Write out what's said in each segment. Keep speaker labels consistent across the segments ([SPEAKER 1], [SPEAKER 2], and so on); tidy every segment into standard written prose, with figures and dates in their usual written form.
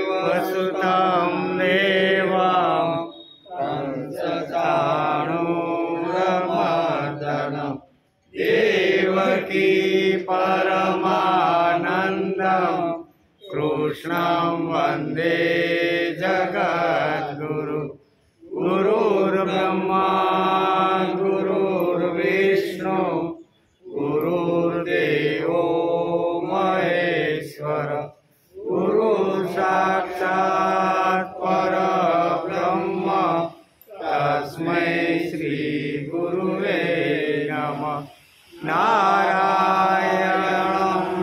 [SPEAKER 1] वसुतं देवं कंसचाणूरमर्दनं देवकी परमानन्दं कृष्णं वन्दे जगद्गुरु। गुरुर्ब्रह्मा गुरुर्विष्णु गुरुर्देवो महेश्वर गुरुसाक्षात् परब्रह्म तस्मै श्री गुरुवे नमः। नारायणं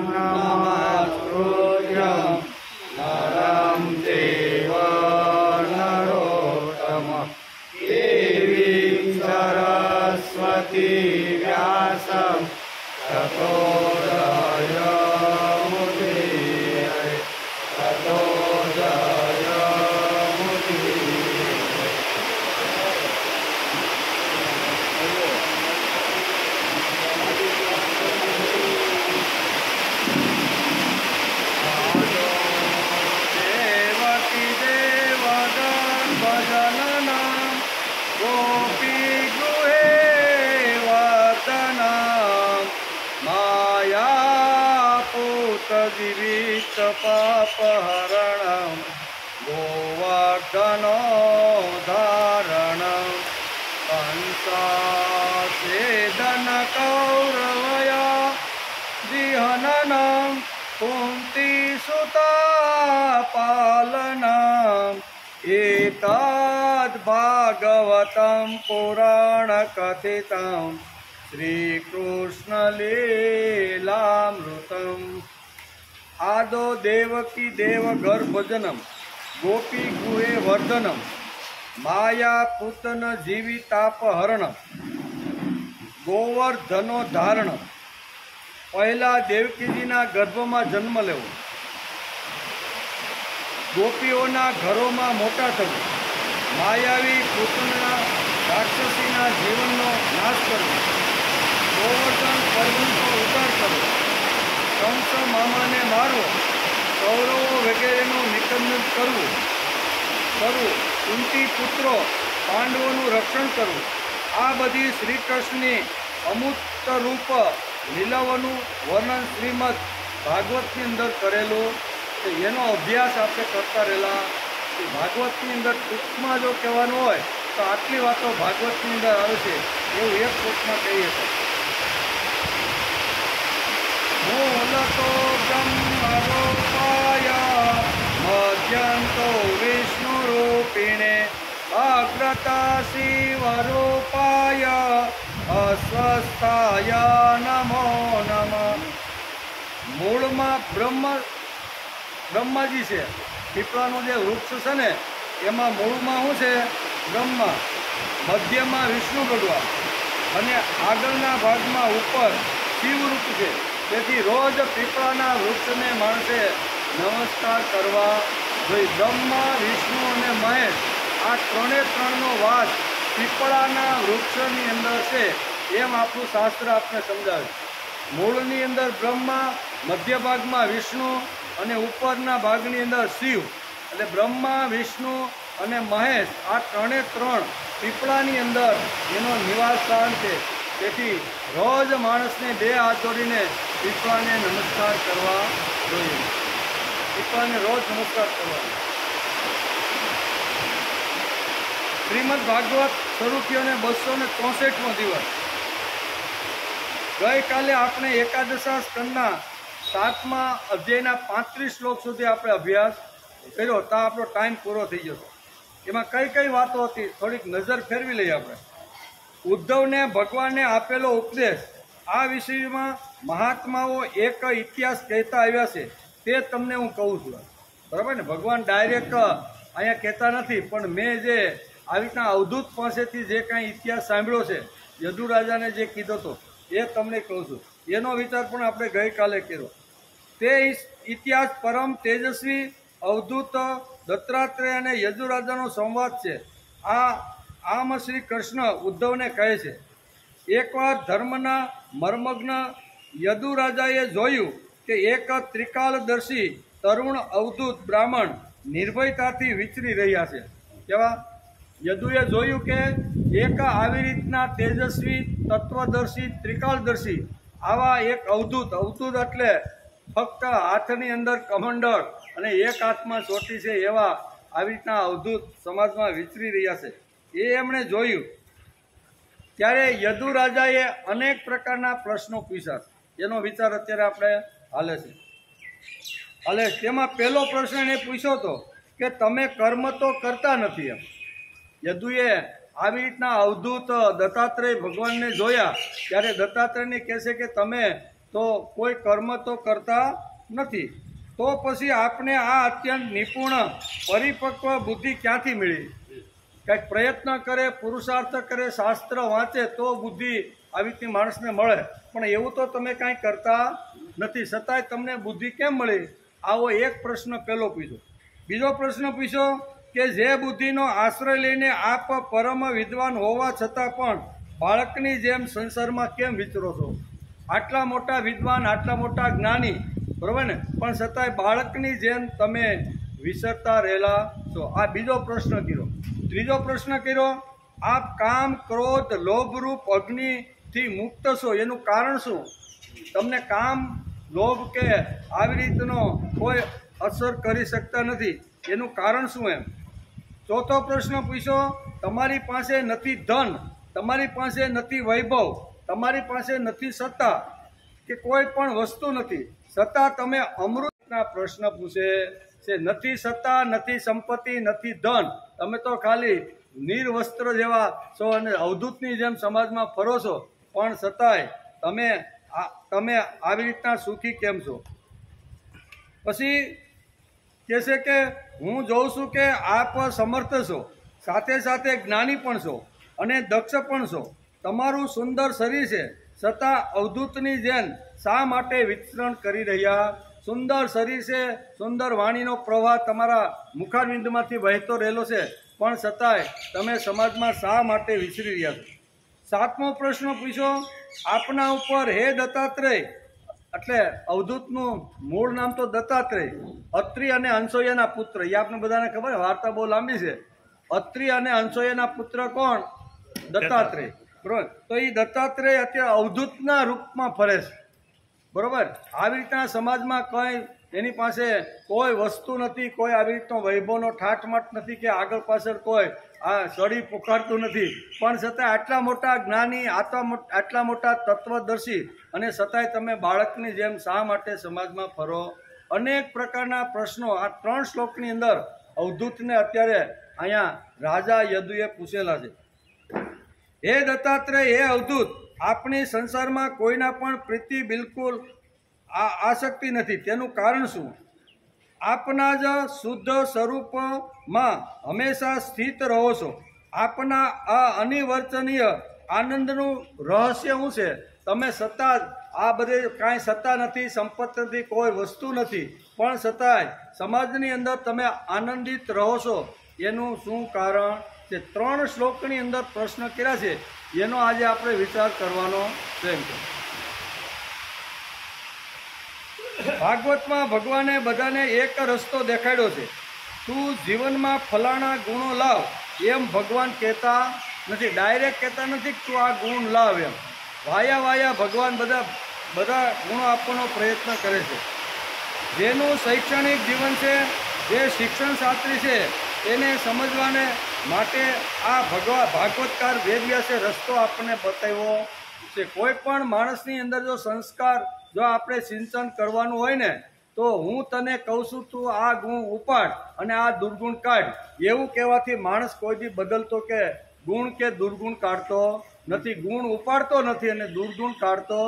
[SPEAKER 1] नमस्कृत्य नरं चैव नरोत्तमं देवीं सरस्वती व्यासं ततो जयमुदीरये ततो जयमुदीरये। देवकी देवगण भजननं गोपी गृहे वर्धनं मायापूतजीवित पापहरणं गोवर्धनोद्धारणं कंसासेदनकौरवया विहननं कुन्तीसुतापालनम् एतद् भागवतं पुराणकथितं श्रीकृष्णलीलामृतम्। आदो देवकी देवगर्भजनम गोपी गुहे वर्धनम माया पूतन जीवितापहरणम गोवर्धनोद्धारणम। पहला देवकीजीना गर्भमां जन्म लेवो, गोपीओना घरोमां मोटा थवुं, मायावी पूतना राक्षसीना जीवननो नाश करवो, गोवर्धन पर्वतनो उद्धार करवो, कंस मामाने मारवो, कौरवो वगैरेનું નિકંદન કરવું, કુંતી પુત્રો પાંડવોનું રક્ષણ કરવું, આ બધી શ્રી કૃષ્ણની અમૂર્ત રૂપ લીલાઓનું વર્ણન શ્રીમદ ભાગવતની અંદર કરેલું છે। એનો અભ્યાસ આપણે કરતા રહેલા। ભાગવતની અંદર ટૂંકમાં જો કહેવાનું હોય તો આટલી વાતો ભાગવતની અંદર આવે છે એવું એક ટૂંકમાં કહીએ તો મૂલતો બ્રહ્મરૂપાય મધ્યંતો વિષ્ણુરૂપિણે અગ્રતા શિવરૂપાય અસ્વસ્થાય નમો નમઃ। મૂળમાં બ્રહ્માજી છે, પીપળાનું જે વૃક્ષ છે ને એમાં મૂળમાં શું છે? બ્રહ્મા, મધ્યમાં વિષ્ણુ ભગવાન અને આગળના ભાગમાં ઉપર શિવરૂપ છે। તેથી રોજ પીપળાના વૃક્ષને માણસે નમસ્કાર કરવા જોઈએ। બ્રહ્મા, વિષ્ણુ અને મહેશ આ ત્રણનો વાસ પીપળાના વૃક્ષની અંદર છે એમ આપણું શાસ્ત્ર આપણે સમજાવે। મૂળની અંદર બ્રહ્મા, મધ્ય ભાગમાં વિષ્ણુ અને ઉપરના ભાગની અંદર શિવ, એટલે બ્રહ્મા, વિષ્ણુ અને મહેશ આ ત્રણે પીપળાની અંદર એનો નિવાસ સ્થાન છે। તેથી રોજ માણસને બે હાથ જોડીને પીપળાને નમસ્કાર કરવા જોઈએ। પીપળાને રોજ નમસ્કાર કરવા। શ્રીમદ ભાગવત શરૂ થયો ને 264મો દિવસ। ગઈકાલે આપણે એકાદશા સ્કંદના 7મા અધ્યાયના 35 શ્લોક સુધી આપણે અભ્યાસ કર્યો, તો આપણો ટાઈમ પૂરો થઈ જતો। એમાં કઈ કઈ વાતો હતી થોડીક નજર ફેરવી લઈએ આપણે। ઉદ્ધવને ભગવાને આપેલો ઉપદેશ, આ વિષયમાં મહાત્માઓ એક ઇતિહાસ કહેતા આવ્યા છે, તે તમને હું કહું છું। બરાબર ને? ભગવાન ડાયરેક્ટ અહીંયા કહેતા નથી, પણ મેં જે આવી રીતના અવધૂત પાસેથી જે કાંઈ ઇતિહાસ સાંભળ્યો છે, યદુ રાજાને જે કીધો હતો એ તમને કહું છું। એનો વિચાર પણ આપણે ગઈકાલે કર્યો। તે ઇતિહાસ પરમ તેજસ્વી અવધૂત દત્તાત્રેય અને યદુ રાજાનો સંવાદ છે। આમ શ્રી કૃષ્ણ ઉદ્ધવને કહે છે, એકવાર ધર્મના મર્મજ્ઞ યદુ રાજાએ જોયું કે એક ત્રિકાળદર્શી તરુણ અવધૂત બ્રાહ્મણ નિર્ભયતાથી વિચરી રહ્યા છે. કેવા? યદુએ જોયું કે એક આવી રીતના તેજસ્વી, તત્વદર્શી, ત્રિકાળદર્શી આવા એક અવધૂત એટલે ફક્ત હાથની અંદર કમંડળ અને એક હાથમાં ચોટી છે એવા આવી રીતના અવધૂત સમાજમાં વિચરી રહ્યા છે. એ એમણે જોયું. ત્યારે યદુ રાજાએ અનેક પ્રકારના પ્રશ્નો પૂછ્યા. એનો વિચાર અત્યારે આપણે હાલે છે. તેમાં પહેલો પ્રશ્ન એને પૂછ્યો હતો કે તમે કર્મ તો કરતા નથી. એમ યદુએ આવી રીતના અવધૂત દત્તાત્રેય ભગવાનને જોયા ત્યારે દત્તાત્રેયને કહે છે કે તમે તો કોઈ કર્મ તો કરતા નથી, તો પછી આપને આ અત્યંત નિપુણ પરિપક્વ બુદ્ધિ ક્યાંથી મળી? કંઈક પ્રયત્ન કરે, પુરુષાર્થ કરે, શાસ્ત્ર વાંચે તો બુદ્ધિ આવી રીતની માણસને મળે, પણ એવું તો તમે કાંઈ કરતા નથી, છતાંય તમને બુદ્ધિ કેમ મળી? આવો એક પ્રશ્ન પહેલો પૂછ્યો. બીજો પ્રશ્ન પૂછ્યો કે જે બુદ્ધિનો આશ્રય લઈને આપ પરમ વિદ્વાન હોવા છતાં પણ બાળકની જેમ સંસારમાં કેમ વિચરો છો? આટલા મોટા વિદ્વાન, આટલા મોટા જ્ઞાની, બરાબર ને, પણ છતાંય બાળકની જેમ તમે વિચરતા રહેલા છો. આ બીજો પ્રશ્ન કર્યો. ત્રીજો પ્રશ્ન કર્યો, આપ કામ, ક્રોધ, લોભરૂપ અગ્નિથી મુક્ત છો, એનું કારણ શું? તમને કામ, લોભ કે આવી રીતનો કોઈ અસર કરી શકતા નથી, એનું કારણ શું? એમ ચોથો પ્રશ્ન પૂછ્યો, તમારી પાસે નથી ધન, તમારી પાસે નથી વૈભવ, તમારી પાસે નથી સત્તા કે કોઈ પણ વસ્તુ નથી, છતાં તમે અમૃતના પ્રશ્ન પૂછે છે. નથી સત્તા, નથી સંપત્તિ, નથી ધન, તમે તો ખાલી નિર્વસ્ત્ર જેવા છો અને અવધૂતની જેમ સમાજમાં ફરો છો, પણ છતાંય તમે આવી રીતના સુખી કેમ છો? પછી કહે છે કે હું જોઉં છું કે આપ સમર્થ છો, સાથે સાથે જ્ઞાની પણ છો અને દક્ષ પણ છો. તમારું સુંદર શરીર છે, છતાં અવધૂતની જેમ શા માટે વિચરણ કરી રહ્યા? સુંદર શરીર છે, સુંદર વાણીનો પ્રવાહ તમારા મુખારવિંદમાંથી વહેતો રહેલો છે, પણ છતાંય તમે સમાજમાં શા માટે વિચરી રહ્યા છો? સાતમો પ્રશ્ન પૂછ્યો, આપના ઉપર હે દત્તાત્રેય, એટલે અવધૂતનું મૂળ નામ તો દત્તાત્રેય, અત્રિ અને અનસૂયાના પુત્ર. એ આપણે બધાને ખબર, વાર્તા બહુ લાંબી છે. અત્રિ અને અનસૂયાના પુત્ર કોણ? દત્તાત્રેય. બરોબર. તો એ દત્તાત્રેય અત્યારે અવધૂતના રૂપમાં ફરે છે. બરોબર. આવી રીતના સમાજમાં કંઈ એની પાસે કોઈ વસ્તુ નથી, કોઈ આવી રીતનો વૈભવનો ઠાઠમાટ નથી કે આગળ પાછળ કોઈ આ સળી પુકારતું નથી, પણ છતાંય આટલા મોટા જ્ઞાની, આટલા મોટા તત્વદર્શી અને છતાંય તમે બાળકની જેમ શા માટે સમાજમાં ફરો? અનેક પ્રકારના પ્રશ્નો આ 3 શ્લોકની અંદર અવધૂતને અત્યારે અહીંયા રાજા યદુએ પૂછેલા છે. હે દત્તાત્રેય, હે અવધૂત, આપણી સંસારમાં કોઈના પણ પ્રીતિ બિલકુલ આસક્તિ નથી, તેનું કારણ શું? આપના જ શુદ્ધ સ્વરૂપમાં હંમેશા સ્થિત રહો છો. આપના આ અનિર્વચનીય આનંદનું રહસ્ય શું છે? તમે સત્તા, આ બધે કાંઈ સત્તા નથી, સંપત્તિ નથી, કોઈ વસ્તુ નથી, પણ છતાંય સમાજની અંદર તમે આનંદિત રહો છો, એનું શું કારણ છે? 3 શ્લોકની અંદર પ્રશ્ન કર્યા છે, એનો આજે આપણે વિચાર કરવાનો છે. ભાગવતમાં ભગવાને બધાને એક રસ્તો દેખાડ્યો છે. તું જીવનમાં ફલાણા ગુણો લાવ એમ ભગવાન કહેતા નથી, ડાયરેક્ટ કહેતા નથી કે તું આ ગુણ લાવ એમ. વાયા ભગવાન બધા ગુણો આપવાનો પ્રયત્ન કરે છે. જેનું શૈક્ષણિક જીવન છે, જે શિક્ષણ શાસ્ત્રી છે, એને સમજવાને માટે આ ભાગવતકાર વેદવ્યાસે રસ્તો આપણને બતાવ્યો છે. કોઈ પણ માણસની અંદર જો સંસ્કાર, જો આપણે સિંચન કરવાનું હોય ને, તો હું તને કહું છું તું આ ગુણ ઉપાડ અને આ દુર્ગુણ કાઢ, એવું કહેવાથી માણસ કોઈ દી બદલતો કે ગુણ કે દુર્ગુણ કાઢતો નથી, ગુણ ઉપાડતો નથી અને દુર્ગુણ કાઢતો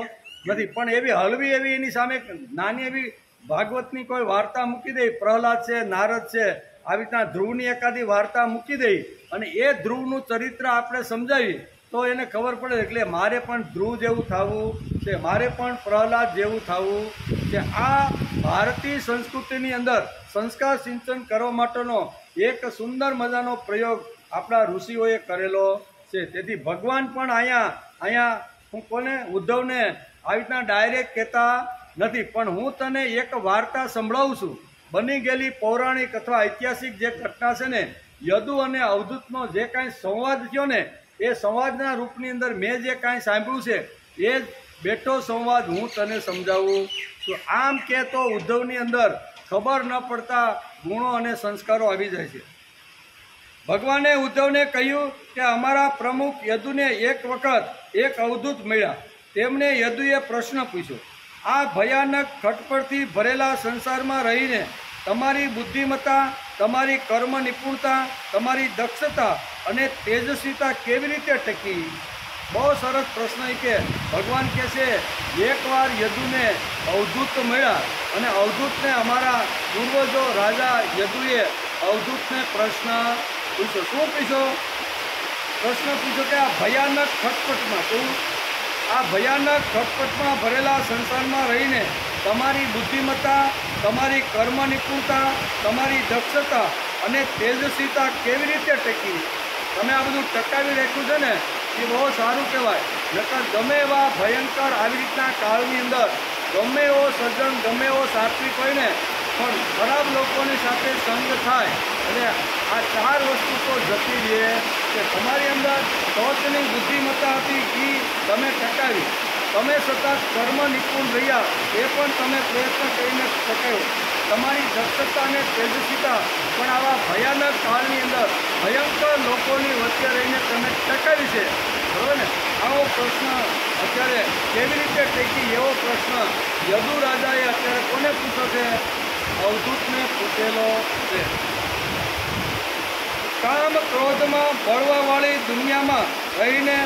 [SPEAKER 1] નથી. પણ એવી હળવી એવી એની સામે નાની એવી ભાગવતની કોઈ વાર્તા મૂકી દે, પ્રહલાદ છે, નારદ છે, આવી રીતના ધ્રુવની એકાદી વાર્તા મૂકી દઈ અને એ ધ્રુવનું ચરિત્ર આપણે સમજાવી તો એને ખબર પડે એટલે મારે પણ ધ્રુવ જેવું થવું છે, મારે પણ પ્રહલાદ જેવું થવું છે. આ ભારતીય સંસ્કૃતિની અંદર સંસ્કાર સિંચન કરવા માટેનો એક સુંદર મજાનો પ્રયોગ આપણા ઋષિઓએ કરેલો છે. તેથી ભગવાન પણ અહીંયા હું કોને, ઉદ્ધવને આવી રીતના ડાયરેક્ટ કહેતા નથી, પણ હું તને એક વાર્તા સંભળાવું છું બની ગયેલી પૌરાણિક અથવા ઐતિહાસિક જે ઘટના છે ને, યદુ અને અવધૂતનો જે કાંઈ સંવાદ થયો ને, એ સંવાદના રૂપની અંદર મેં જે કાંઈ સાંભળ્યું છે એ જ બેઠો સંવાદ હું તને સમજાવું છું. આમ કે તો ઉદ્ધવની અંદર ખબર ન પડતા ગુણો અને સંસ્કારો આવી જાય છે. ભગવાને ઉદ્ધવને કહ્યું કે અમારા પ્રમુખ યદુને એક વખત એક અવધૂત મળ્યા. તેમણે યદુએ પ્રશ્ન પૂછ્યો, આ ભયાનક ખટપટથી ભરેલા સંસારમાં રહીને તમારી બુદ્ધિમત્તા, તમારી કર્મ નિપુણતા, તમારી દક્ષતા અને તેજસ્વીતા કેવી રીતે ટકી? બહુ સરસ પ્રશ્ન કે ભગવાન કહે છે, એકવાર યદુને અવધૂત મળ્યા અને અવધૂતને અમારા પૂર્વજો રાજા યદુએ અવધૂતને પ્રશ્ન પૂછ્યો. શું પૂછ્યો? પ્રશ્ન પૂછ્યો કે આ ભયાનક ખટપટમાં આ ભયાનક ખટપટમાં ભરેલા સંસારમાં રહીને તમારી બુદ્ધિમત્તા, તમારી કર્મ નિપુણતા, તમારી દક્ષતા અને તેજસ્વીતા કેવી રીતે ટકી? તમે આ બધું ટકાવી રાખ્યું છે ને, એ બહુ સારું કહેવાય. નકર ગમે એવા ભયંકર આવી રીતના કાળની અંદર ગમે એવો સજ્જન, ગમે એવો સાત્વિક હોય ને, પણ ખરાબ લોકોની સાથે સંગ થાય એટલે આ ચાર વસ્તુ તો જતી રહે. કે તમારી અંદર ટોચની બુદ્ધિમત્તા હતી એ તમે ટકાવી, તમે સતત કર્મ નિપુણ રહ્યા એ પણ તમે પ્રયત્ન કરીને ટકાવ્યો, તમારી દક્ષતા અને તેજસ્વીતા પણ આવા ભયાનક કાળની અંદર ભયંકર લોકોની વચ્ચે રહીને તમે ટકાવી છે. બરાબર ને? આવો પ્રશ્ન અત્યારે કેવી રીતે ટેકી, એવો પ્રશ્ન યદુ રાજાએ અત્યારે કોને પૂછ્યો છે? અવધૂતને પૂછેલો છે. કામ ક્રોધમાં બળવાવાળી દુનિયામાં રહીને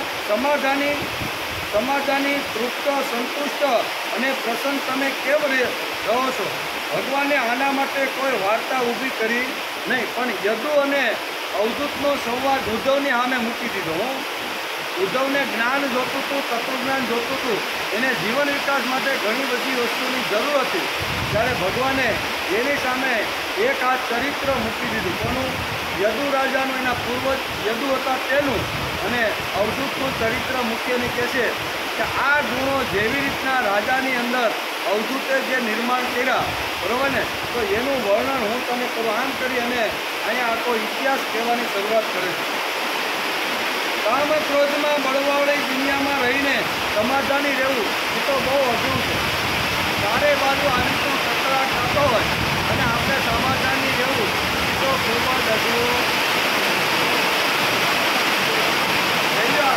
[SPEAKER 1] સમાધાની, તૃપ્ત, સંતુષ્ટ અને પ્રસન્ન તમે કેમ રહો છો? ભગવાને આના માટે કોઈ વાર્તા ઊભી કરી નહીં, પણ યદુ અને અવધૂતનો સંવાદ ઉદ્ધવની સામે મૂકી દીધો. ઉદ્ધવને જ્ઞાન જોતું હતું, તત્વજ્ઞાન જોતું હતું, એને જીવન વિકાસ માટે ઘણી બધી વસ્તુની જરૂર હતી. ત્યારે ભગવાને એની સામે એક આ ચરિત્ર મૂકી દીધું. કોનું? યદુ રાજાનું, એના પૂર્વજ યદુ હતા તેનું, અને અવધૂતનું ચરિત્ર મૂકીને કહે છે કે આ ગુણો જેવી રીતના રાજાની અંદર અવધૂતે જે નિર્માણ કર્યા, બરાબર ને, તો એનું વર્ણન હું તમે કરું. આમ કરી અને અહીંયા આખો ઇતિહાસ કહેવાની શરૂઆત કરે છે. કામ ક્રોધમાં બળવાળી દુનિયામાં રહીને સમાધાની રહેવું એ તો બહુ અઘરું છે. ચારે બાજુ આવી તો કચરાટ થતો હોય અને આપણે સમાધાની રહેવું એ તો ખૂબ જ અઘરું. લઈ લો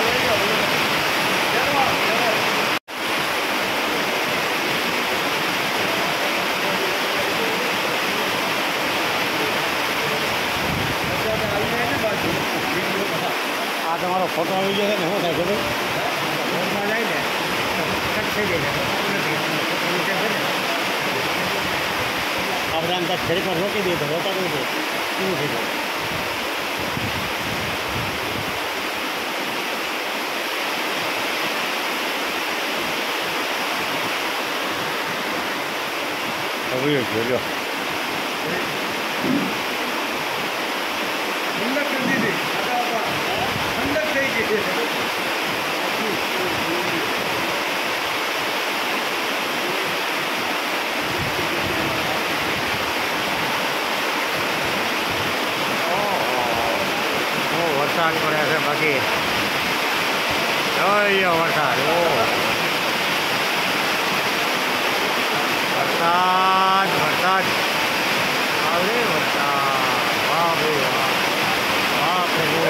[SPEAKER 2] તમારો ફોટો આવી ગયો છે ને, શું થાય ખબર? ફોનમાં જાય ને કટ થઈ જાય છે. આપણે આમ ત્યાં ખરેખર રોકી દઈએ તો હોતા નહીં થાય, શું થઈ જાય? હવે જોજો
[SPEAKER 1] ઠંડક કરી દીધી, ઠંડક થઈ ગઈ.
[SPEAKER 2] વરસાદ પડે છે, બાકી વરસાદ વરસાદ વરસાદ આવે વરસાદ. વાહ ભાઈ વાહ, વાહ પ્રભુ.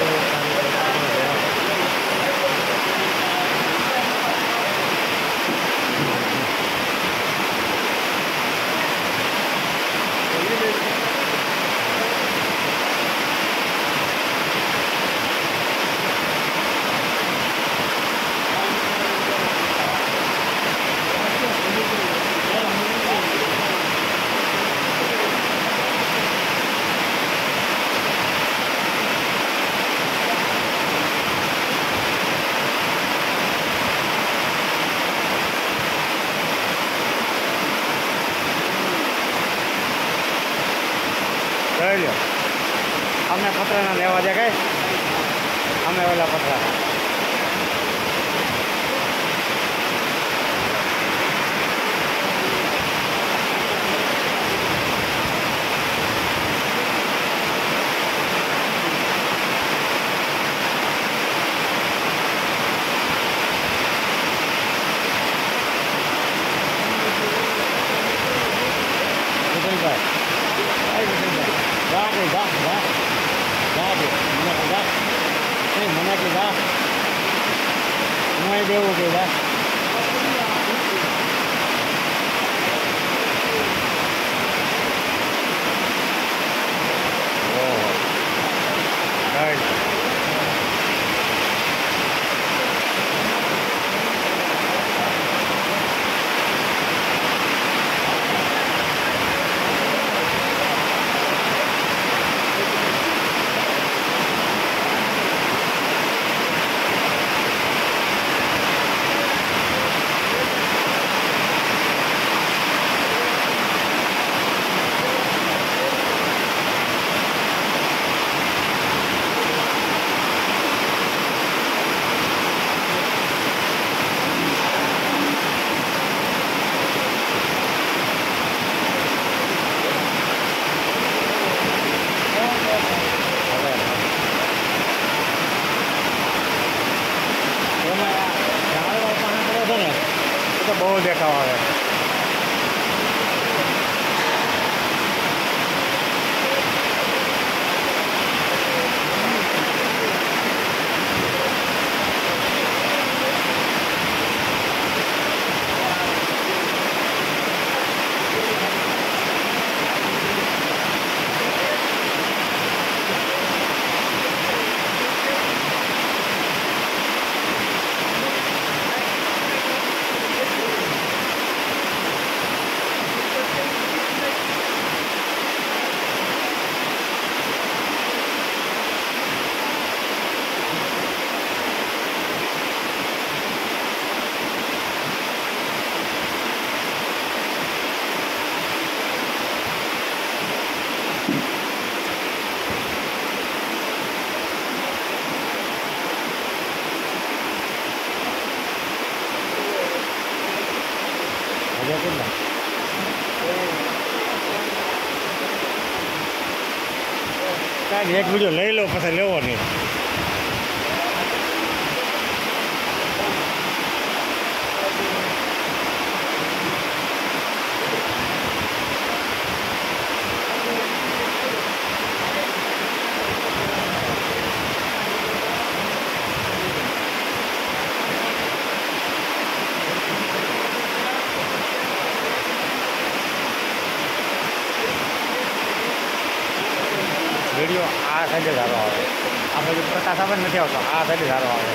[SPEAKER 2] જોઈ લો, અમે પતરાના લેવા દે કઈ, અમે ઓલા પતરા નાખી જા હું દેવું કે જા બહુ દેખાવ આવે કાંઈ એક વિડીયો લઈ લો પછી લેવો નહીં વિડીયો આ સાઈડે સારો આવે આ બધું પ્રકાશ આવે નથી આવતો આ સાઈડે સારો આવે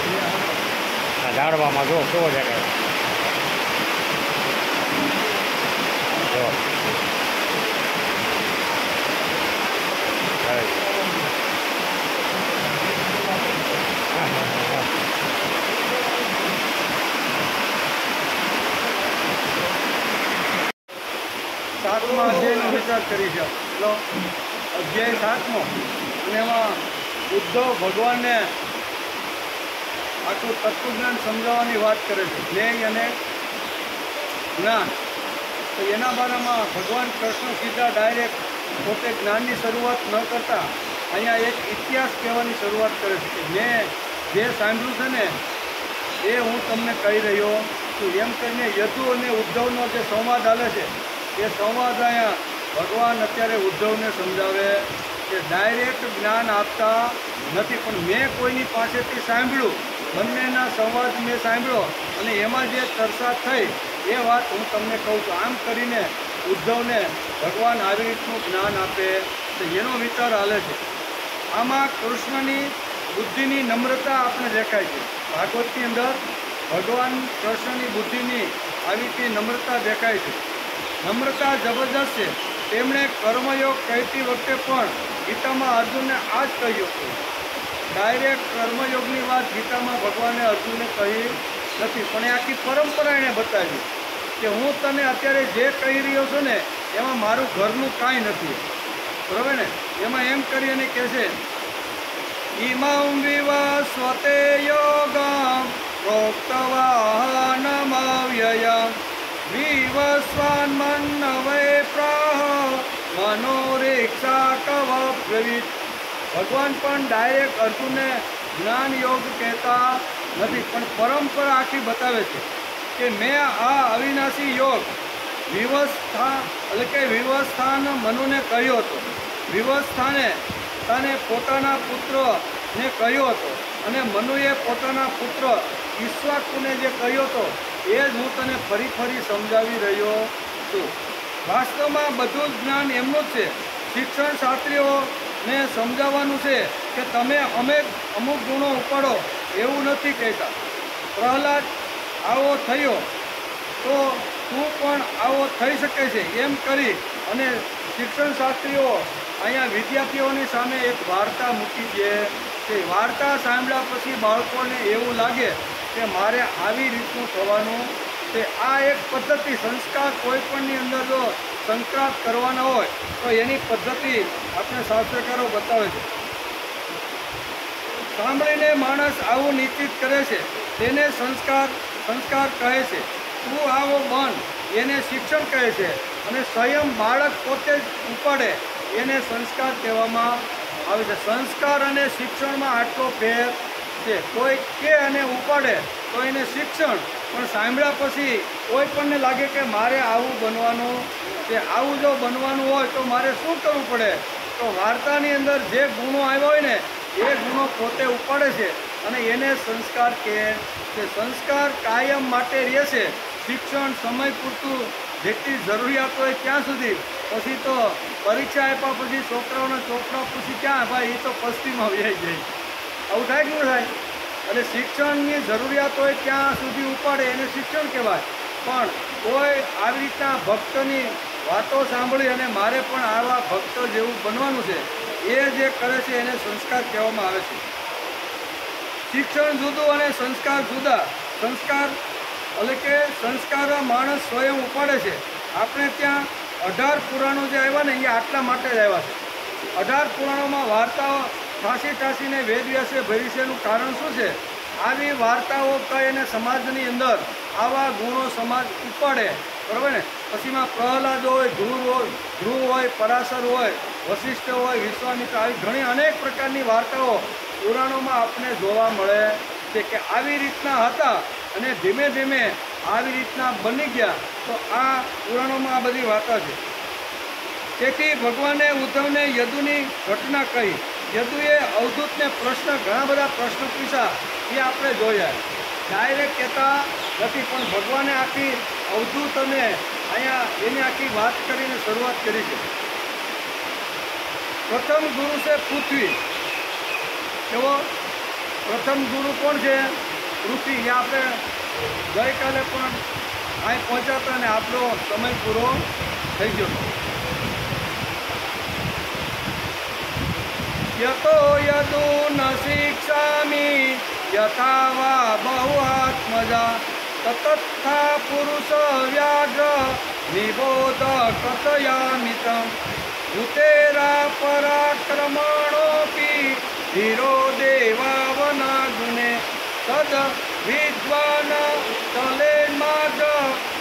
[SPEAKER 2] આ ઝાડવામાં જો કેવો દેખાય જો
[SPEAKER 1] 7મા અધ્યાયનો વિચાર કરી છે લો અધ્યાય 7મો અને એમાં ઉદ્ધવ ભગવાનને આખું તત્વજ્ઞાન સમજાવવાની વાત કરે છે જ્ઞેય અને જ્ઞાન તો એના બારામાં ભગવાન કૃષ્ણ સીધા ડાયરેક્ટ પોતે જ્ઞાનની શરૂઆત ન કરતા અહીંયા એક ઇતિહાસ કહેવાની શરૂઆત કરે છે કે મેં જે સાંભળ્યું છે ને એ હું તમને કહી રહ્યો છું એમ કરીને યદુ અને ઉદ્ધવનો જે સંવાદ ચાલે છે એ સંવાદ અહીંયા ભગવાન અત્યારે ઉદ્ધવને સમજાવે કે ડાયરેક્ટ જ્ઞાન આપતા નથી પણ મેં કોઈની પાસેથી સાંભળ્યું બંનેના સંવાદ મેં સાંભળ્યો અને એમાં જે ચર્ચા થઈ એ વાત હું તમને કહું છું આમ કરીને ઉદ્ધવને ભગવાન આવી રીતનું જ્ઞાન આપે તો એનો વિચાર હાલે છે આમાં કૃષ્ણની બુદ્ધિની નમ્રતા આપણે દેખાય છે ભાગવતની અંદર ભગવાન કૃષ્ણની બુદ્ધિની આવી રીતે નમ્રતા દેખાય છે નમ્રતા જબરદસ્ત છે તેમણે કર્મયોગ કહેતી વખતે પણ ગીતામાં અર્જુનને આ જ કહ્યું હતું ડાયરેક્ટ કર્મયોગની વાત ગીતામાં ભગવાને અર્જુનને કહી નથી પણ એ આખી પરંપરા એણે બતાવી કે હું તને અત્યારે જે કહી રહ્યો છું ને એમાં મારું ઘરનું કાંઈ નથી બરાબર ને એમાં એમ કરી અને કહે છે ઇમં વિવસ્વતે યોગમ પ્રોક્તવાહનમવ્યયમ વિવસ્વાન મન્નવૈ પ્રાહ મનોરેક્ષા કવબ્રવીત ભગવાન પણ ડાયરેક્ટ અર્જુનને જ્ઞાન યોગ કહેતા નથી પણ પરંપરા આખી બતાવે છે કે મેં આ અવિનાશી યોગ વિવસ્થા એટલે કે વિવસ્થાન મનુને કહ્યો હતો વિવસ્થાને તને પોતાના પુત્રને કહ્યો હતો અને મનુએ પોતાના પુત્ર ઈક્ષ્વાકુને જે કહ્યો હતો એ જ હું તને ફરી ફરી સમજાવી રહ્યો છું. વાસ્તવમાં બધું જ જ્ઞાન એમનું જ છે. શિક્ષણ શાસ્ત્રીઓને સમજાવવાનું છે કે તમે અમુક ગુણો ઉપાડો એવું નથી કહેતા. પ્રહલાદ આવો થયો તો તું પણ આવો થઈ શકે છે એમ કરી અને શિક્ષણ શાસ્ત્રીઓ અહીંયા વિદ્યાર્થીઓની સામે એક વાર્તા મૂકી દે છે. વાર્તા સાંભળ્યા પછી બાળકોને એવું લાગે કે મારે આવી રીતનું થવાનું છે. આ એક પદ્ધતિ, સંસ્કાર કોઈ પણની અંદર જો સંસ્કાર કરવાના હોય તો એની પદ્ધતિ આપણે શાસ્ત્રકારો બતાવે છે. સાંભળીને માણસ આવું નિશ્ચિત કરે છે તેને સંસ્કાર કહે છે. તું આવો બન એને શિક્ષણ કહે છે અને સ્વયં બાળક પોતે જ ઉપાડે એને સંસ્કાર કહેવામાં આવે છે. સંસ્કાર અને શિક્ષણમાં આટલો ફેર છે. કોઈ કે અને ઉપાડે તો એને શિક્ષણ, પણ સાંભળ્યા પછી કોઈ પણને લાગે કે મારે આવું બનવાનું છે. આવું જો બનવાનું હોય તો મારે શું કરવું પડે? તો વાર્તાની અંદર જે ગુણો આવ્યા હોય ને એ ગુણો પોતે ઉપાડે છે અને એને સંસ્કાર કહે છે. સંસ્કાર કાયમ માટે રહેશે. શિક્ષણ સમય પૂરતું જેટલી જરૂરિયાત હોય ત્યાં સુધી, પછી તો પરીક્ષા આપ્યા પછી છોકરાઓના ચોપડા પૂછી ક્યાં ભાઈ એ તો પશ્ચિમમાં વ્યાઈ જાય. આવું થાય કે ન થાય? એટલે શિક્ષણની જરૂરિયાત હોય ત્યાં સુધી ઉપાડે એને શિક્ષણ કહેવાય. પણ કોઈ આવી રીતના ભક્તની વાતો સાંભળી અને મારે પણ આવા ભક્ત જેવું બનવાનું છે એ જે કરે છે એને સંસ્કાર કહેવામાં આવે છે. શિક્ષણ જુદું અને સંસ્કાર જુદા. સંસ્કાર એટલે કે સંસ્કાર માણસ સ્વયં ઉપાડે છે. આપણે ત્યાં 18 પુરાણો જે આવ્યા ને એ આટલા માટે જ આવ્યા છે. 18 પુરાણોમાં વાર્તાઓ ઠાંસીને વેદવ્યાસે ભરી છે. એનું કારણ શું છે? આવી વાર્તાઓ કહી અને સમાજની અંદર આવા ગુણો સમાજ ઉપાડે, બરાબર ને? પછીમાં પ્રહલાદ હોય, ધ્રુવ હોય, પરાશર હોય, વશિષ્ઠ હોય, વિશ્વામિત્ર, આવી ઘણી અનેક પ્રકારની વાર્તાઓ પુરાણોમાં આપણે જોવા મળે છે કે આવી રીતના હતા અને ધીમે ધીમે આવી રીતના બની ગયા. તો આ પુરાણોમાં આ બધી વાર્તા છે. તેથી ભગવાને ઉદ્ધવને યદુની ઘટના કહી. યદુએ અવધૂતને ઘણા બધા પ્રશ્નો પૂછ્યા, એ આપણે જોયા. ડાયરેક્ટ કહેતા નથી, પણ ભગવાને આખી અવધૂત અને અહીંયા એની આખી વાત કરીને શરૂઆત કરી છે. પ્રથમ ગુરુ છે પૃથ્વી. એવો પ્રથમ ગુરુ કોણ છે? પૃથ્વી. એ આપણે ગઈકાલે પણ અહીં પહોંચ્યા અને આપણો સમય પૂરો થઈ ગયો. યતો યદુ ન શિક્ષામિ યથા વા બહુઆત્મજા તતથા પુરુષ વ્યાઘ્ર નિબોધ કથયામિતં ભૂતેરા પરાક્રમણોપી ધીરો દેવાવના ગુણે તદ વિદ્વાન તલેન્માર્ગ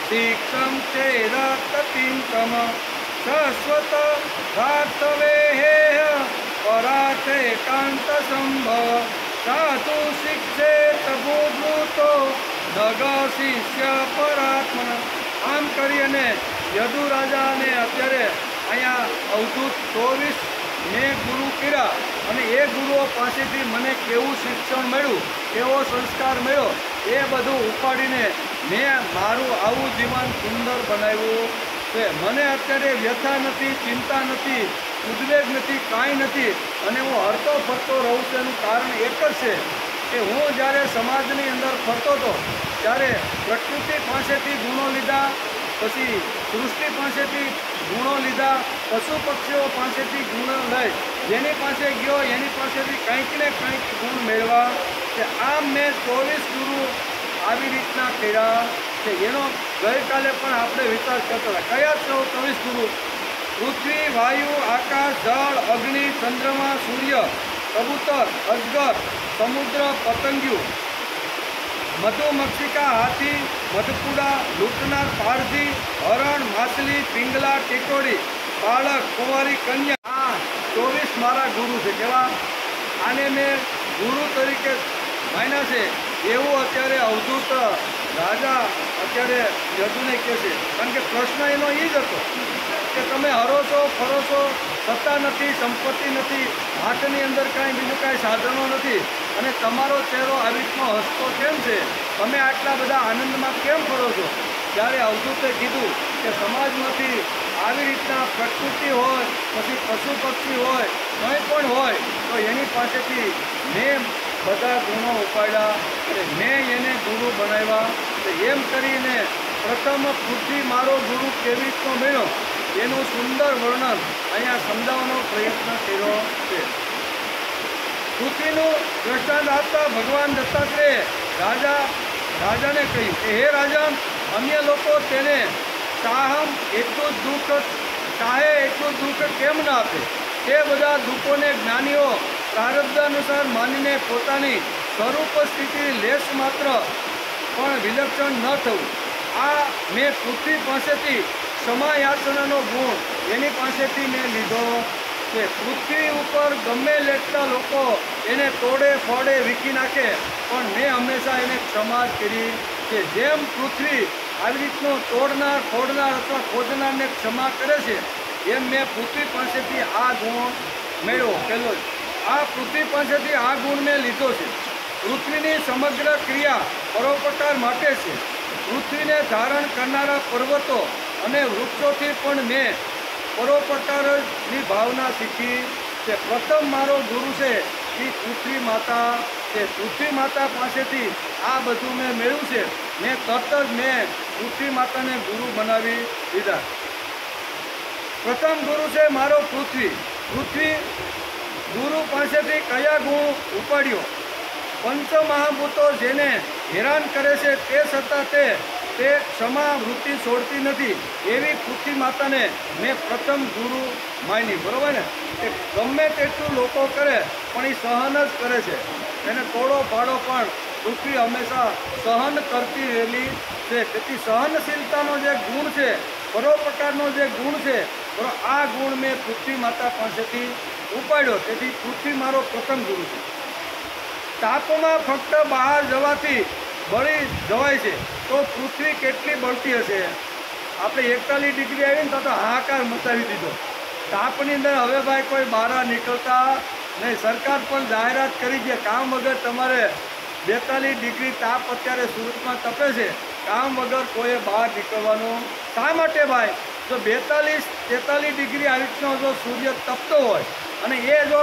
[SPEAKER 1] શિક્ષમ ચેરતતિંકમ શાશ્વત ભાર્તવેહેય પરાથે કાંત સંભવ સાધુ શિક્ષેત ભૂભૂતો નગ શિષ્ય પરાત્મન. આમ કરી અને યદુ રાજાને અત્યારે અહીંયા અવધૂત 24 મેં ગુરુ કર્યા અને એ ગુરુઓ પાસેથી મને કેવું શિક્ષણ મળ્યું, કેવો સંસ્કાર મળ્યો, એ બધું ઉપાડીને મેં મારું આવું જીવન સુંદર બનાવ્યું છે. મને અત્યારે વ્યથા નથી, ચિંતા નથી, ઉદ્વેગ નથી, કાંઈ નથી અને હું હરતો ફરતો રહું છું. એનું કારણ એક જ છે કે હું જ્યારે સમાજની અંદર ફરતો હતો ત્યારે પ્રકૃતિ પાસેથી ગુણો લીધા, પછી સૃષ્ટિ પાસેથી ગુણો લીધા, પશુ પક્ષીઓ પાસેથી ગુણો લઈ જેની પાસે ગયો એની પાસેથી કંઈક ને કંઈક ગુણ મેળવા કે આમ મેં 24 ગુરુ આવી રીતના કર્યા છે. એનો ગઈકાલે પણ આપણે વિચાર કરતા હતા. કયા 24 ગુરુ? પૃથ્વી, વાયુ, આકાશ, જળ, અગ્નિ, ચંદ્રમા, સૂર્ય, કબૂતર, અજગર, સમુદ્ર, પતંગિયું, મધુમક્ષિકા, હાથી, મધપુડા, લૂંટનાર, પારધી, હરણ, માછલી, પિંગલા, ટીટોડી, બાળક, કુંવારી, કન્યા. આ 24 મારા ગુરુ છે. કેવા? આને મેં ગુરુ તરીકે માન્યા છે. એવું અત્યારે અવધૂત રાજા અત્યારે યદુને કહે છે. કારણ કે પ્રશ્ન એનો એ જ હતો કે તમે હરો છો, ફરો છો, સત્તા નથી, સંપત્તિ નથી, હાથની અંદર કાંઈ બીજું કાંઈ સાધનો નથી, અને તમારો ચહેરો આવી રીતનો હસતો કેમ છે? તમે આટલા બધા આનંદમાં કેમ ફરો છો? ત્યારે અવધૂતે કીધું કે સમાજમાંથી આવી રીતના પ્રકૃતિ હોય, પછી પશુ પક્ષી હોય, કંઈ પણ હોય, તો એની પાસેથી મેં બધા ગુણો ઉપાડ્યા અને મેં એને ગુરુ બનાવ્યા. તો એમ કરીને પ્રથમ પૃથ્વી મારો ગુરુ કેવી રીતનો બન્યો એનું સુંદર વર્ણન અહીંયા સમજાવવાનો પ્રયત્ન કર્યો છે. પૃથ્વીનું દ્રષ્ટાંત આપતા ભગવાન દત્તાત્રેય રાજાને કહ્યું કે હે રાજન, અન્ય લોકો તેને ચાહે એટલું દુઃખ કેમ ના આપે? તે બધા દુઃખોને જ્ઞાનીઓ પ્રારબ્ધ અનુસાર માનીને પોતાની સ્વરૂપ સ્થિતિ લેશ માત્ર પણ વિલક્ષણ ન થવું. આ મેં પૃથ્વી પાસેથી ક્ષમાયાચનાનો ગુણ એની પાસેથી મેં લીધો છે. પૃથ્વી ઉપર ગમે તેટલા લોકો એને તોડે ફોડે વીખી નાખે, પણ મેં હંમેશા એને ક્ષમા જ કરી છે. જેમ પૃથ્વી આવી રીતનું તોડનાર ફોડનાર અથવા ખોદનારને ક્ષમા કરે છે, એમ મેં પૃથ્વી પાસેથી આ ગુણ મેળવ્યો. પહેલો જ આ પૃથ્વી પાસેથી આ ગુણ મેં લીધો છે. પૃથ્વીની સમગ્ર ક્રિયા પરોપકાર માટે છે. પૃથ્વીને ધારણ કરનારા પર્વતો અને વૃક્ષોથી પણ મેં પરોપકારની ભાવના શીખી છે. પ્રથમ મારો ગુરુ છે એ પૃથ્વી માતા છે. પૃથ્વી માતા પાસેથી આ બધું મેં મેળવ્યું છે. મેં તરત જ મેં પૃથ્વી માતાને ગુરુ બનાવી દીધા. પ્રથમ ગુરુ છે મારો પૃથ્વી. ગુરુ પાસેથી કયા ગુણ ઉપાડ્યો? પંચમહાભૂતો જેને હેરાન કરે છે તે છતાં તે ક્ષમા વૃત્તિ છોડતી નથી, એવી પૃથ્વી માતાને મેં પ્રથમ ગુરુ માની. બરોબર ને? એ ગમે તેટલું લોકો કરે પણ એ સહન જ કરે છે. એને તોડો પાડો પણ પૃથ્વી હંમેશા સહન કરતી રહેલી છે. તેથી સહનશીલતાનો જે ગુણ છે, પરોપકારનો જે ગુણ છે, આ ગુણ મેં પૃથ્વી માતા પાસેથી ઉપાડ્યો. તેથી પૃથ્વી મારો પ્રથમ ગુરુ છે. તાપમાં ફક્ત બહાર જવાથી બળી જવાય છે, તો પૃથ્વી કેટલી બળતી હશે? આપણે 41 ડિગ્રી આવીને તો હાહાકાર મચાવી દીધો. તાપની અંદર હવે ભાઈ કોઈ બહાર નીકળતા નહીં. સરકાર પણ જાહેરાત કરી છે કામ વગર તમારે 42 ડિગ્રી તાપ અત્યારે સુરતમાં તપે છે, કામ વગર કોઈએ બહાર નીકળવાનું. શા માટે ભાઈ? જો 42-43 ડિગ્રી આવી રીતનો જો સૂર્ય તપતો હોય અને એ જો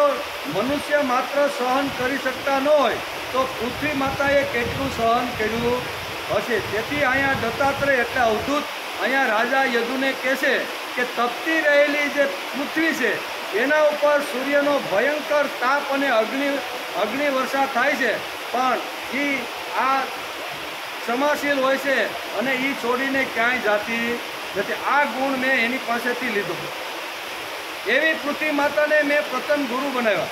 [SPEAKER 1] મનુષ્ય માત્ર સહન કરી શકતા ન હોય, તો પૃથ્વી માતાએ કેટલું સહન કર્યું હશે? તેથી અહીંયા દત્તાત્રેય એટલે અવધૂત અહીંયા રાજા યદુને કહે છે કે તપતી રહેલી જે પૃથ્વી છે એના ઉપર સૂર્યનો ભયંકર તાપ અને અગ્નિ વર્ષા થાય છે, પણ એ આ ક્ષમાશીલ હોય છે અને એ છોડીને ક્યાંય જાતી નથી. આ ગુણ મેં એની પાસેથી લીધો. એવી પૃથ્વી માતાને મેં પ્રથમ ગુરુ બનાવ્યા.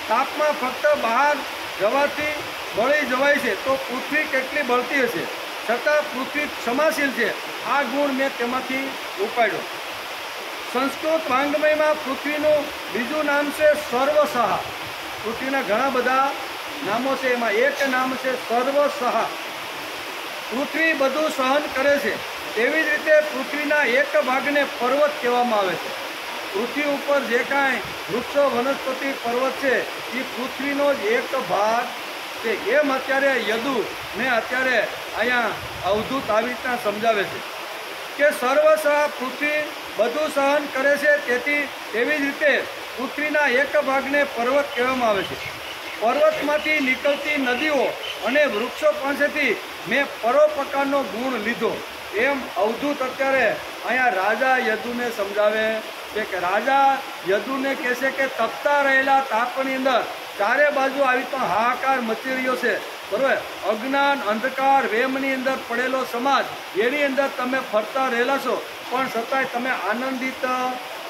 [SPEAKER 1] તાપમાં ફક્ત બહાર જવાથી બળી જવાય છે, તો પૃથ્વી કેટલી બળતી હશે? છતાં પૃથ્વી ક્ષમાશીલ છે. આ ગુણ મેં તેમાંથી ઉપાડ્યો. સંસ્કૃત વાંગ્મયમાં પૃથ્વીનું બીજું નામ છે સર્વસહા. પૃથ્વીના ઘણા બધા નામો છે, એમાં એક નામ છે સર્વસહા. પૃથ્વી બધું સહન કરે છે. તેવી જ રીતે પૃથ્વીના એક ભાગને પર્વત કહેવામાં આવે છે. પૃથ્વી ઉપર જે કાંઈ વૃક્ષો વનસ્પતિ પર્વત છે એ પૃથ્વીનો જ એક ભાગ છે. એમ અત્યારે યદુને અત્યારે અહીંયા અવધૂત આવી રીતના સમજાવે છે કે સર્વસહ પૃથ્વી બધું સહન કરે છે. તેવી જ રીતે પૃથ્વીના એક ભાગને પર્વત કહેવામાં આવે છે. પર્વતમાંથી નીકળતી નદીઓ અને વૃક્ષો પાસેથી મેં પરોપકારનો ગુણ લીધો. એમ અવધૂત અત્યારે અહીંયા રાજા યદુને સમજાવે છે કે રાજા યદુને કહે છે કે તપતા રહેલા તાપની અંદર ચારે બાજુ આવી તો હાહાકાર મચી રહ્યો છે, બરાબર? અજ્ઞાન અંધકાર વેમની અંદર પડેલો સમાજ, એની અંદર તમે ફરતા રહેલા છો, પણ છતાંય તમે આનંદિત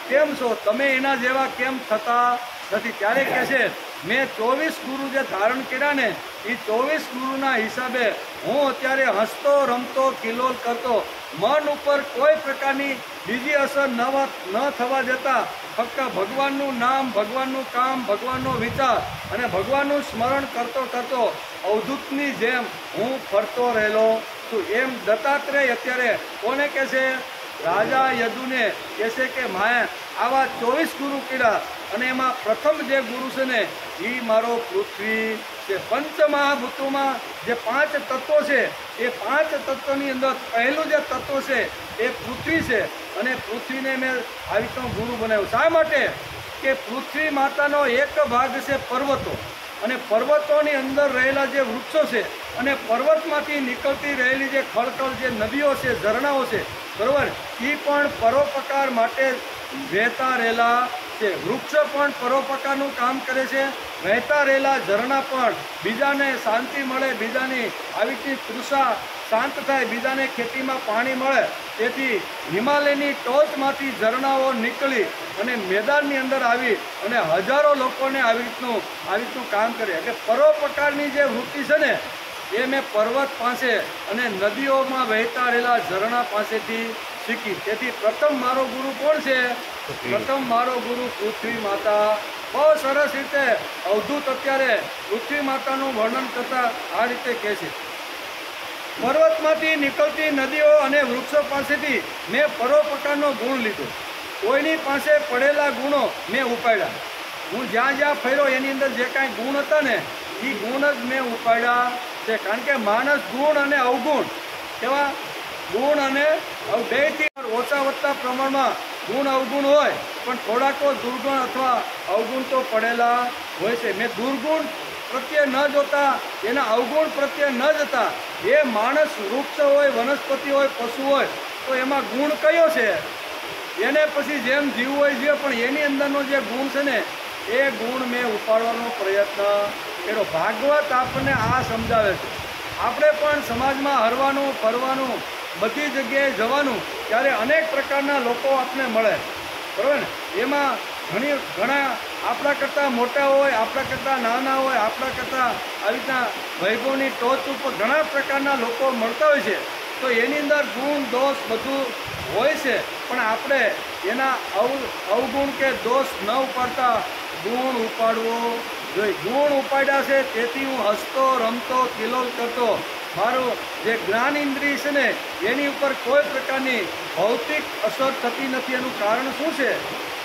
[SPEAKER 1] કેમ છો? તમે એના જેવા કેમ થતા નથી? ત્યારે કહે છે મેં 24 ગુરુ જે ધારણ કર્યા ને, એ 24 ગુરુના હિસાબે હું અત્યારે હસતો રમતો કિલોલ કરતો મન ઉપર કોઈ પ્રકારની બીજી અસર ન થવા દેતા ફક્ત ભગવાનનું નામ, ભગવાનનું કામ, ભગવાનનો વિચાર અને ભગવાનનું સ્મરણ કરતો કરતો અવધૂતની જેમ હું ફરતો રહેલો છું. એમ દત્તાત્રેય અત્યારે કોને કહે છે? રાજા યદુને કહે છે કે માએ આવા 24 ગુરુ કર્યા અને એમાં પ્રથમ જે ગુરુ છે ને એ મારો પૃથ્વી છે. પંચમહાભૂતોમાં જે 5 તત્વો છે એ 5 તત્વોની અંદર પહેલું જે તત્વ છે એ પૃથ્વી છે અને પૃથ્વીને મેં આવી રીતનો ગુરુ બનાવ્યો. શા માટે? કે પૃથ્વી માતાનો એક ભાગ છે પર્વતો અને પર્વતોની અંદર રહેલા જે વૃક્ષો છે અને પર્વતમાંથી નીકળતી રહેલી જે ખળખળ જે નદીઓ છે, ઝરણાઓ છે, બરાબર, એ પણ પરોપકાર માટે વહેતા રહેલા છે. વૃક્ષો પણ પરોપકારનું કામ કરે છે. વહેતા રહેલા ઝરણા પણ બીજાને શાંતિ મળે, બીજાની આવી તૃષા શાંત થાય, બીજાને ખેતીમાં પાણી મળે. તેથી હિમાલયની ટોચમાંથી ઝરણાઓ નીકળી અને મેદાનની અંદર આવી અને હજારો લોકોને આવી રીતનું કામ કરે. એટલે પરોપકારની જે વૃત્તિ છે ને એ મેં પર્વત પાસે અને નદીઓમાં વહેતા રહેલા ઝરણા પાસેથી શીખી. તેથી પ્રથમ મારો ગુરુ કોણ છે? પ્રથમ મારો ગુરુ પૃથ્વી માતા. બહુ સરસ રીતે અવધૂત અત્યારે પૃથ્વી માતાનું વર્ણન કરતા આ રીતે કહે છે, પર્વતમાંથી નીકળતી નદીઓ અને વૃક્ષો પાસેથી મેં પરોપકારનો ગુણ લીધો. કોઈની પાસે પડેલા ગુણો મેં ઉપાડ્યા. હું જ્યાં જ્યાં ફર્યો એની અંદર જે કાંઈ ગુણ હતા ને એ ગુણ જ મેં ઉપાડ્યા છે. કારણ કે માણસ ગુણ અને અવગુણ એવા ગુણ અને બેથી ઓછા વધતા પ્રમાણમાં ગુણ અવગુણ હોય પણ થોડાકો દુર્ગુણ અથવા અવગુણ તો પડેલા હોય છે. મેં દુર્ગુણ પ્રત્યે ન જોતા, એના અવગુણ પ્રત્યે ન જતા, એ માણસ વૃક્ષ હોય, વનસ્પતિ હોય, પશુ હોય તો એમાં ગુણ કયો છે? એને પછી જેમ જીવવું હોય જીવે, પણ એની અંદરનો જે ગુણ છે ને એ ગુણ મેં ઉપાડવાનો પ્રયત્ન કર્યો. ભાગવત આપણને આ સમજાવે છે. આપણે પણ સમાજમાં હરવાનું, ફરવાનું, બધી જગ્યાએ જવાનું, ત્યારે અનેક પ્રકારના લોકો આપણને મળે, બરાબર ને? એમાં ઘણા આપણા કરતાં મોટા હોય, આપણા કરતાં નાના હોય, આપણા કરતાં આવી રીતના વૈભવની ટોચ ઉપર ઘણા પ્રકારના લોકો મળતા હોય છે. તો એની અંદર ગુણ દોષ બધું હોય છે, પણ આપણે એના અવગુણ કે દોષ ન ઉપાડતા ગુણ ઉપાડવો જોઈએ. ગુણ ઉપાડ્યા છે તેથી હું હસતો, રમતો, કિલોલ કરતો. મારું જે જ્ઞાન ઇન્દ્રિય છે ને એની ઉપર કોઈ પ્રકારની ભૌતિક અસર થતી નથી. એનું કારણ શું છે?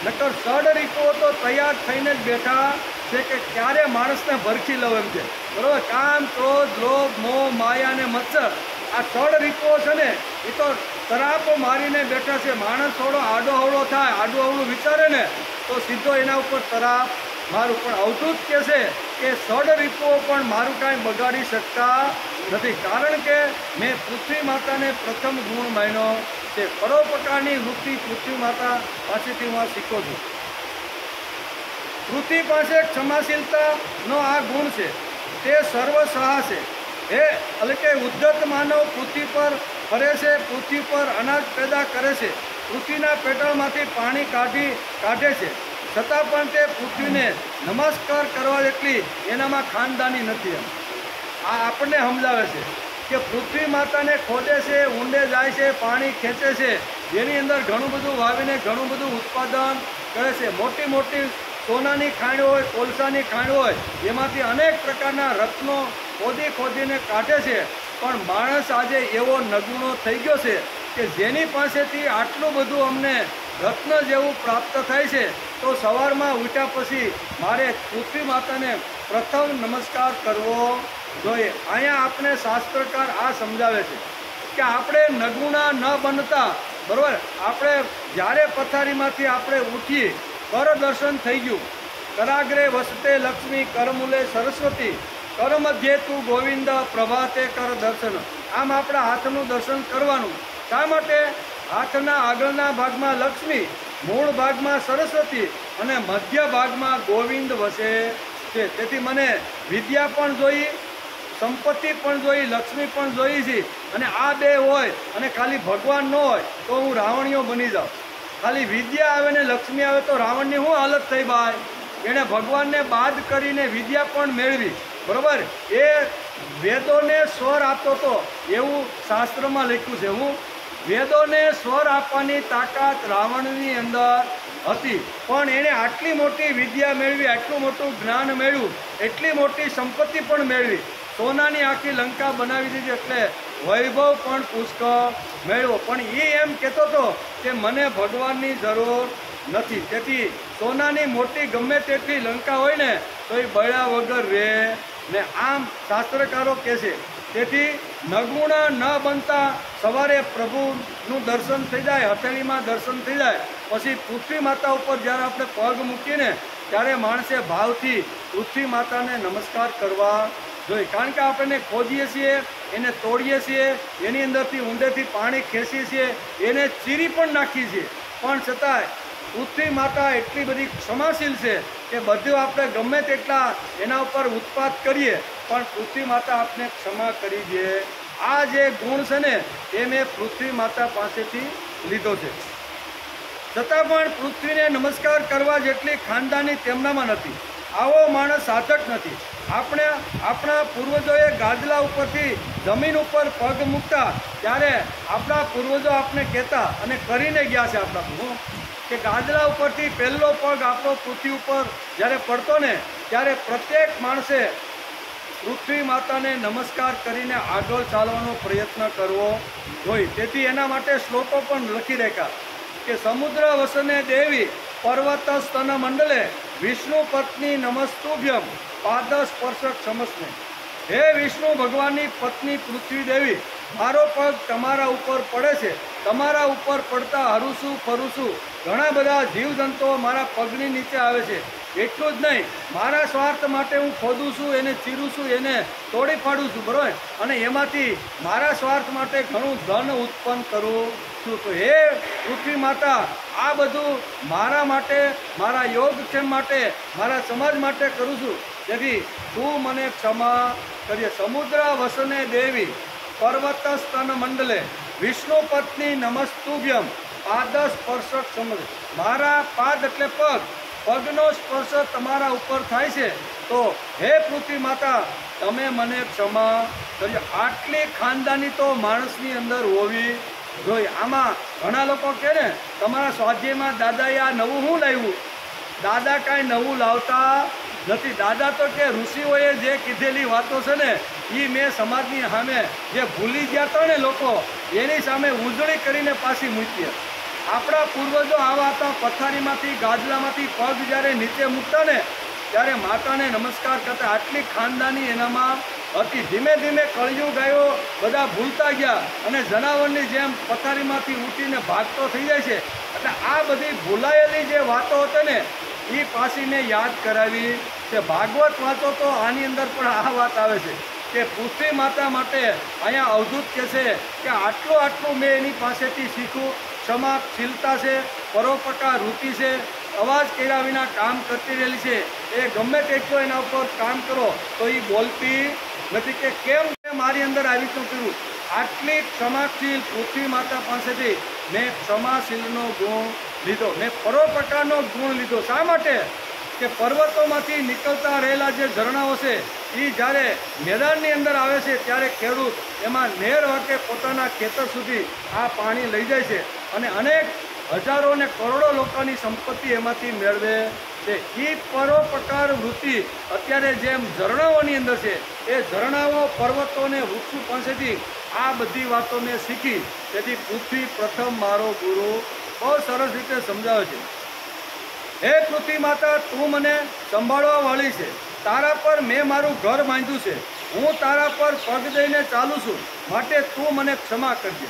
[SPEAKER 1] નકર ષડ રીતો તો તૈયાર થઈને જ બેઠા છે કે ક્યારે માણસને ભરખી લઉં એમ છે, બરાબર? કામ, ક્રોધ, લોભ, મોહ, માયા અને મત્સર, આ ષડ રીતો છે ને એ તો તરાપો મારીને બેઠા છે. માણસ થોડો આડો અવળો થાય, આડું અવળું વિચારે ને તો સીધો એના ઉપર તરાપ મારું. પણ અવધૂત કહે છે કે ષડ રીતો પણ મારું કાંઈ બગાડી શકતા નથી. કારણ કે મેં પૃથ્વી માતાને પ્રથમ ગુણ માન્યો છે. પરોપકારની વૃત્તિ પૃથ્વી માતા પાસેથી હું શીખું છું. પૃથ્વી પાસે ક્ષમાશીલતાનો આ ગુણ છે. તે સર્વસહા છે. એટલે કે ઉદ્ધત માનવ પૃથ્વી પર ફરે છે, પૃથ્વી પર અનાજ પેદા કરે છે, પૃથ્વીના પેટળમાંથી પાણી કાઢે છે, છતાં પણ તે પૃથ્વીને નમસ્કાર કરવા જેટલી એનામાં ખાનદાની નથી. આ આપણને સમજાવે છે કે પૃથ્વી માતાને ખોદે છે, ઊંડે જાય છે, પાણી ખેંચે છે, જેની અંદર ઘણું બધું વાવીને ઘણું બધું ઉત્પાદન કરે છે. મોટી મોટી સોનાની ખાણ હોય, કોલસાની ખાણ હોય, એમાંથી અનેક પ્રકારના રત્નો ખોદીને કાઢે છે. પણ માણસ આજે એવો નગુણો થઈ ગયો છે કે જેની પાસેથી આટલું બધું અમને રત્ન જેવું પ્રાપ્ત થાય છે, તો સવારમાં ઉઠ્યા પછી મારે પૃથ્વી માતાને પ્રથમ નમસ્કાર કરવો જોઈએ. અહીંયા આપણે શાસ્ત્રકાર આ સમજાવે છે કે આપણે નગુણા ન બનતા, બરાબર? આપણે જ્યારે પથારીમાંથી આપણે ઉઠીએ, કર દર્શન થઈ ગયું. કરાગ્રે વસતે લક્ષ્મી, કરમૂલે સરસ્વતી, કર મધ્યે તું ગોવિંદ, પ્રભાતે કર દર્શન. આમ આપણા હાથનું દર્શન કરવાનું. શા માટે? હાથના આગળના ભાગમાં લક્ષ્મી, મૂળ ભાગમાં સરસ્વતી અને મધ્ય ભાગમાં ગોવિંદ વસે છે. તેથી મને વિદ્યા પણ જોઈ, સંપત્તિ પણ જોઈ, લક્ષ્મી પણ જોઈ છે. અને આ બે હોય અને ખાલી ભગવાન ન હોય તો હું રાવણીઓ બની જાઉં. ખાલી વિદ્યા આવે ને લક્ષ્મી આવે તો રાવણની શું હાલત થઈ ભાઈ? એણે ભગવાનને બાદ કરીને વિદ્યા પણ મેળવી, બરાબર? એ વેદોને સ્વર આપતો હતો એવું શાસ્ત્રમાં લખ્યું છે. હું વેદોને સ્વર આપવાની તાકાત રાવણની અંદર હતી, પણ એણે આટલી મોટી વિદ્યા મેળવી, આટલું મોટું જ્ઞાન મેળવ્યું, એટલી મોટી સંપત્તિ પણ મેળવી, સોનાની આખી લંકા બનાવી દીધી, એટલે વૈભવ પણ પુષ્કળ મેળવો. પણ એ એમ કહેતો હતો કે મને ભગવાનની જરૂર નથી. તેથી સોનાની મોટી ગમે તેટલી લંકા હોય ને તો એ બળ્યા વગર રહે ને, આમ શાસ્ત્રકારો કહે છે. તેથી નગુણા ન બનતા સવારે પ્રભુનું દર્શન થઈ જાય, હથેળીમાં દર્શન થઈ જાય, પછી પૃથ્વી માતા ઉપર જ્યારે આપણે પગ મૂકીને ત્યારે માણસે ભાવથી પૃથ્વી માતાને નમસ્કાર કરવા જોઈએ. કારણ કે આપણે ખોદીએ છીએ, એને તોડીએ છીએ, એની અંદરથી ઊંડેથી પાણી ખેંચીએ છીએ, એને ચીરી પણ નાખીએ છીએ, પણ છતાંય પૃથ્વી માતા એટલી બધી ક્ષમાશીલ છે કે બધું આપણે ગમે તેટલા એના ઉપર ઉત્પાત કરીએ પણ પૃથ્વી માતા આપને ક્ષમા કરી દે. આ જે ગુણ છે ને એ મેં પૃથ્વી માતા પાસેથી લીધો છે. છતાં પણ પૃથ્વીને નમસ્કાર કરવા જેટલી ખાનદાની તેમનામાં નથી. આવો માણસ સાધક નથી. આપણે આપણા પૂર્વજોએ ગાદલા ઉપરથી જમીન ઉપર પગ મૂકતા ત્યારે આપણા પૂર્વજો આપણે કહેતા અને કરીને ગયા છે આપણા કે ગાદલા ઉપરથી પહેલો પગ આપણો પૃથ્વી ઉપર જ્યારે પડતો ને ત્યારે પ્રત્યેક માણસે પૃથ્વી માતાને નમસ્કાર કરીને આગળ ચાલવાનો પ્રયત્ન કરવો જોઈએ. તેથી એના માટે શ્લોકો પણ લખી રાખ્યા કે સમુદ્ર વસને દેવી પર્વત સ્તન મંડલે વિષ્ણુ પત્ની નમસ્તુભ્યમ પાદ સ્પર્શક સમસ્ને. હે વિષ્ણુ ભગવાનની પત્ની પૃથ્વી દેવી, મારો પગ તમારા ઉપર પડે છે. તમારા ઉપર પડતા હરુશું ફરુશું ઘણા બધા જીવજંતુઓ મારા પગની નીચે આવે છે. એટલું જ નહીં, મારા સ્વાર્થ માટે હું ખોદું છું, એને ચીરું છું, એને તોડી પાડું છું, બરાબર, અને એમાંથી મારા સ્વાર્થ માટે ઘણું ધન ઉત્પન્ન કરું છું. તો હે પૃથ્વી માતા, આ બધું મારા માટે, મારા યોગક્ષેમ માટે, મારા સમાજ માટે કરું છું. તેથી તું મને ક્ષમા કરીએ. સમુદ્ર વસને દેવી પર્વત સ્તન મંડલે વિષ્ણુ પત્ની નમસ્તુભ્યમ પાદ સ્પર્શક સમજ. મારા પાદ એટલે પગ, પગનો સ્પર્શ તમારા ઉપર થાય છે તો હે પૃથ્વી માતા તમે મને ક્ષમા કરીએ. આટલી ખાનદાની તો માણસની અંદર હોવી જોઈએ. આમાં ઘણા લોકો કહે ને તમારા સ્વાધ્યાયમાં દાદાએ આ નવું શું લાવ્યું? દાદા કાંઈ નવું લાવતા નથી. દાદા તો કે ઋષિઓએ જે કીધેલી વાતો છે ને એ મેં સમાજની સામે જે ભૂલી ગયા હતા ને લોકો એની સામે ઉજળી કરીને પાછી મૂકી. આપણા પૂર્વજો આવા હતા, પથારીમાંથી ગાદલામાંથી પગ જ્યારે નીચે મૂકતા ને ત્યારે માતાને નમસ્કાર કરતા. આટલી ખાનદાની એનામાં હતી. ધીમે ધીમે કળિયુગ આવ્યો, બધા ભૂલતા ગયા અને જનાવરની જેમ પથારીમાંથી ઉઠીને ભાગતો થઈ જાય છે. એટલે આ બધી ભૂલાયેલી જે વાતો હતી ને એ પાછી મેં યાદ કરાવી છે. ભાગવત વાંચો તો આની અંદર પણ આ વાત આવે છે કે પૃથ્વી માતા માટે અહીંયા અવધૂત કહે છે કે આટલું મેં એની પાસેથી શીખું. ક્ષમાશીલતા છે, પરોપકાર વૃત્તિ છે, અવાજ કર્યા વિના કામ કરતી રહેલી છે. એ ગમે તેટલું એના ઉપર કામ કરો તો એ બોલતી નથી કે કેમ મારી અંદર આવી રીતનું કર્યું. આટલી ક્ષમાશીલ પૃથ્વી માતા પાસેથી મેં ક્ષમાશીલનો ગુણ લીધો, મેં પરોપકારનો ગુણ લીધો. શા માટે? કે પર્વતોમાંથી નીકળતા રહેલા જે ઝરણાઓ છે એ જ્યારે મેદાનની અંદર આવે છે ત્યારે ખેડૂત એમાં નહેર વાંકે પોતાના ખેતર સુધી આ પાણી લઈ જાય છે અને અનેક હજારો ને કરોડો લોકોની સંપત્તિ એમાંથી મેળવે છે. એ પરોપકાર વૃત્તિ અત્યારે જેમ ઝરણાઓની અંદર છે એ ઝરણાઓ પર્વતોને વૃક્ષો પાસેથી આ બધી વાતો મેં શીખી. તેથી પૃથ્વી પ્રથમ મારો ગુરુ બહુ સરસ રીતે સમજાવે છે. હે પૃથ્વી માતા, તું મને સંભાળવા વાળી છે. તારા પર મેં મારું ઘર બાંધ્યું છે. હું તારા પર પગ દઈને ચાલું છું, માટે તું મને ક્ષમા કરજે.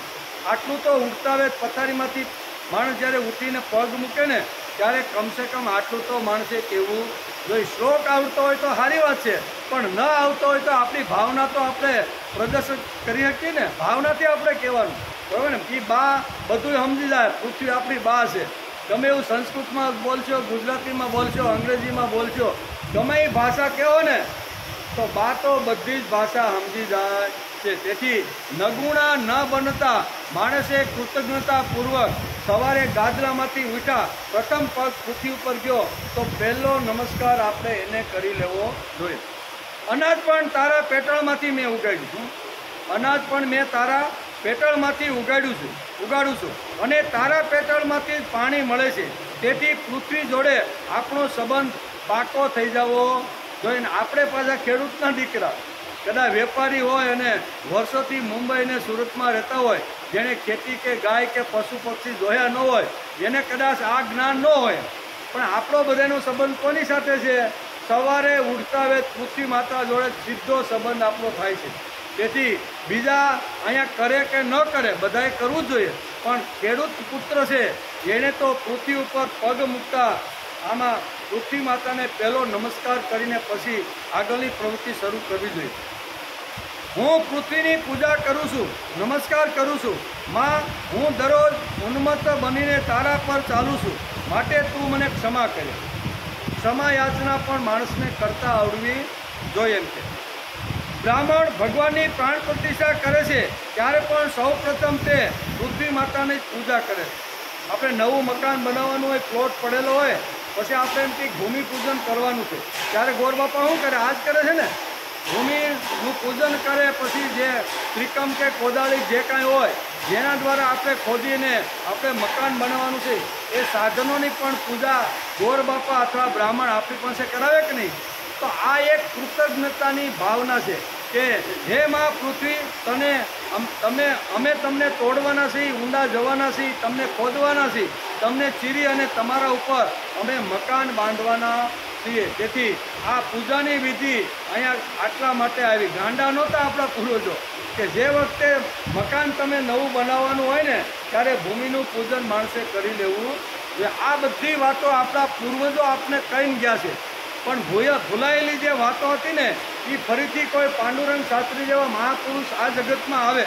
[SPEAKER 1] આટલું તો ઉઠતા વેત પથારીમાંથી માણસ જ્યારે ઉઠીને પગ મૂકે ને ત્યારે કમસે કમ આટલું તો માણસે કહેવું જોઈએ. શ્લોક આવતો હોય તો સારી વાત છે, પણ ન આવતો હોય તો આપણી ભાવના તો આપણે પ્રદર્શન કરી શકીએ ને. ભાવનાથી આપણે કહેવાનું, બરાબર ને. એ બા બધું સમજી જાય, પૃથ્વી આપણી બા છે. ગમે એવું સંસ્કૃતમાં બોલશો, ગુજરાતીમાં બોલશો, અંગ્રેજીમાં બોલશો, ગમે એ ભાષા કહો ને તો બા તો બધી જ ભાષા સમજી જાય છે. તેથી નગુણા ન બનતા માણસે કૃતજ્ઞતાપૂર્વક સવારે ગાદલામાંથી ઉઠ્યા, પ્રથમ પગ પૃથ્વી ઉપર ગયો તો પહેલો નમસ્કાર આપણે એને કરી લેવો જોઈએ. અનાજ પણ તારા પેટળમાંથી મેં ઉગાડ્યું છું. અનાજ પણ મેં તારા પેટળમાંથી ઉગાડ્યું છું. ઉગાડું છું અને તારા પેટળમાંથી જ પાણી મળે છે. તેથી પૃથ્વી જોડે આપણો સંબંધ પાકો થઈ જવો જોઈએ. આપણે પાછા ખેડૂતના દીકરા, કદાચ વેપારી હોય અને વર્ષોથી મુંબઈ અને સુરતમાં રહેતા હોય, જેણે ખેતી કે ગાય કે પશુ પક્ષી જોયા ન હોય, જેને કદાચ આ જ્ઞાન ન હોય, પણ આપણો બધાનો સંબંધ કોની સાથે છે? સવારે ઉઠતા વેત પૃથ્વી માતા જોડે સીધો સંબંધ આપણો થાય છે. તેથી બીજા અહીંયા કરે કે ન કરે, બધાએ કરવું જ જોઈએ, પણ ખેડૂત પુત્ર છે એણે તો પૃથ્વી ઉપર પગ મૂકતા આમાં પૃથ્વી માતાને પહેલો નમસ્કાર કરીને પછી આગળની પ્રવૃત્તિ શરૂ કરવી જોઈએ. હું પૃથ્વીની પૂજા કરું છું, નમસ્કાર કરું છું. માં, હું દરરોજ ઉન્મત્ત બનીને તારા પર ચાલું છું, માટે તું મને ક્ષમા કરે. ક્ષમા યાચના પણ માણસને કરતા આવડવી જોઈએ એમ કે બ્રાહ્મણ ભગવાનની પ્રાણ પ્રતિષ્ઠા કરે છે ત્યારે પણ સૌ પ્રથમ તે પૃથ્વી માતાની જ પૂજા કરે છે. આપણે નવું મકાન બનાવવાનું હોય, પ્લોટ પડેલો હોય, પછી આપણે એમ કંઈક ભૂમિપૂજન કરવાનું છે, ત્યારે ગોર બાપા શું કરે? આજ કરે છે ને, ભૂમિનું પૂજન કરે. પછી જે ત્રિકમ કે કોદાળી જે કાંઈ હોય જેના દ્વારા આપણે ખોદીને આપણે મકાન બનાવવાનું છે, એ સાધનોની પણ પૂજા ગોર બાપા અથવા બ્રાહ્મણ આપણી પાસે કરાવે કે નહીં? તો આ એક કૃતજ્ઞતાની ભાવના છે કે હે માં પૃથ્વી, અમે તમને તોડવાના છીએ, ઊંડા જવાના છીએ, તમને ખોદવાના છીએ, તમને ચીરી અને તમારા ઉપર અમે મકાન બાંધવાના છીએ. તેથી આ પૂજાની વિધિ અહીંયા આટલા માટે આવી. ગાંડા નહોતા આપણા પૂર્વજો કે જે વખતે મકાન તમે નવું બનાવવાનું હોય ને ત્યારે ભૂમિનું પૂજન માણસે કરી લેવું. આ બધી વાતો આપણા પૂર્વજો આપને કહીને ગયા છે, પણ ભૂલાયેલી જે વાતો હતી ને એ ફરીથી કોઈ પાંડુરંગ શાસ્ત્રી જેવા મહાપુરુષ આ જગતમાં આવે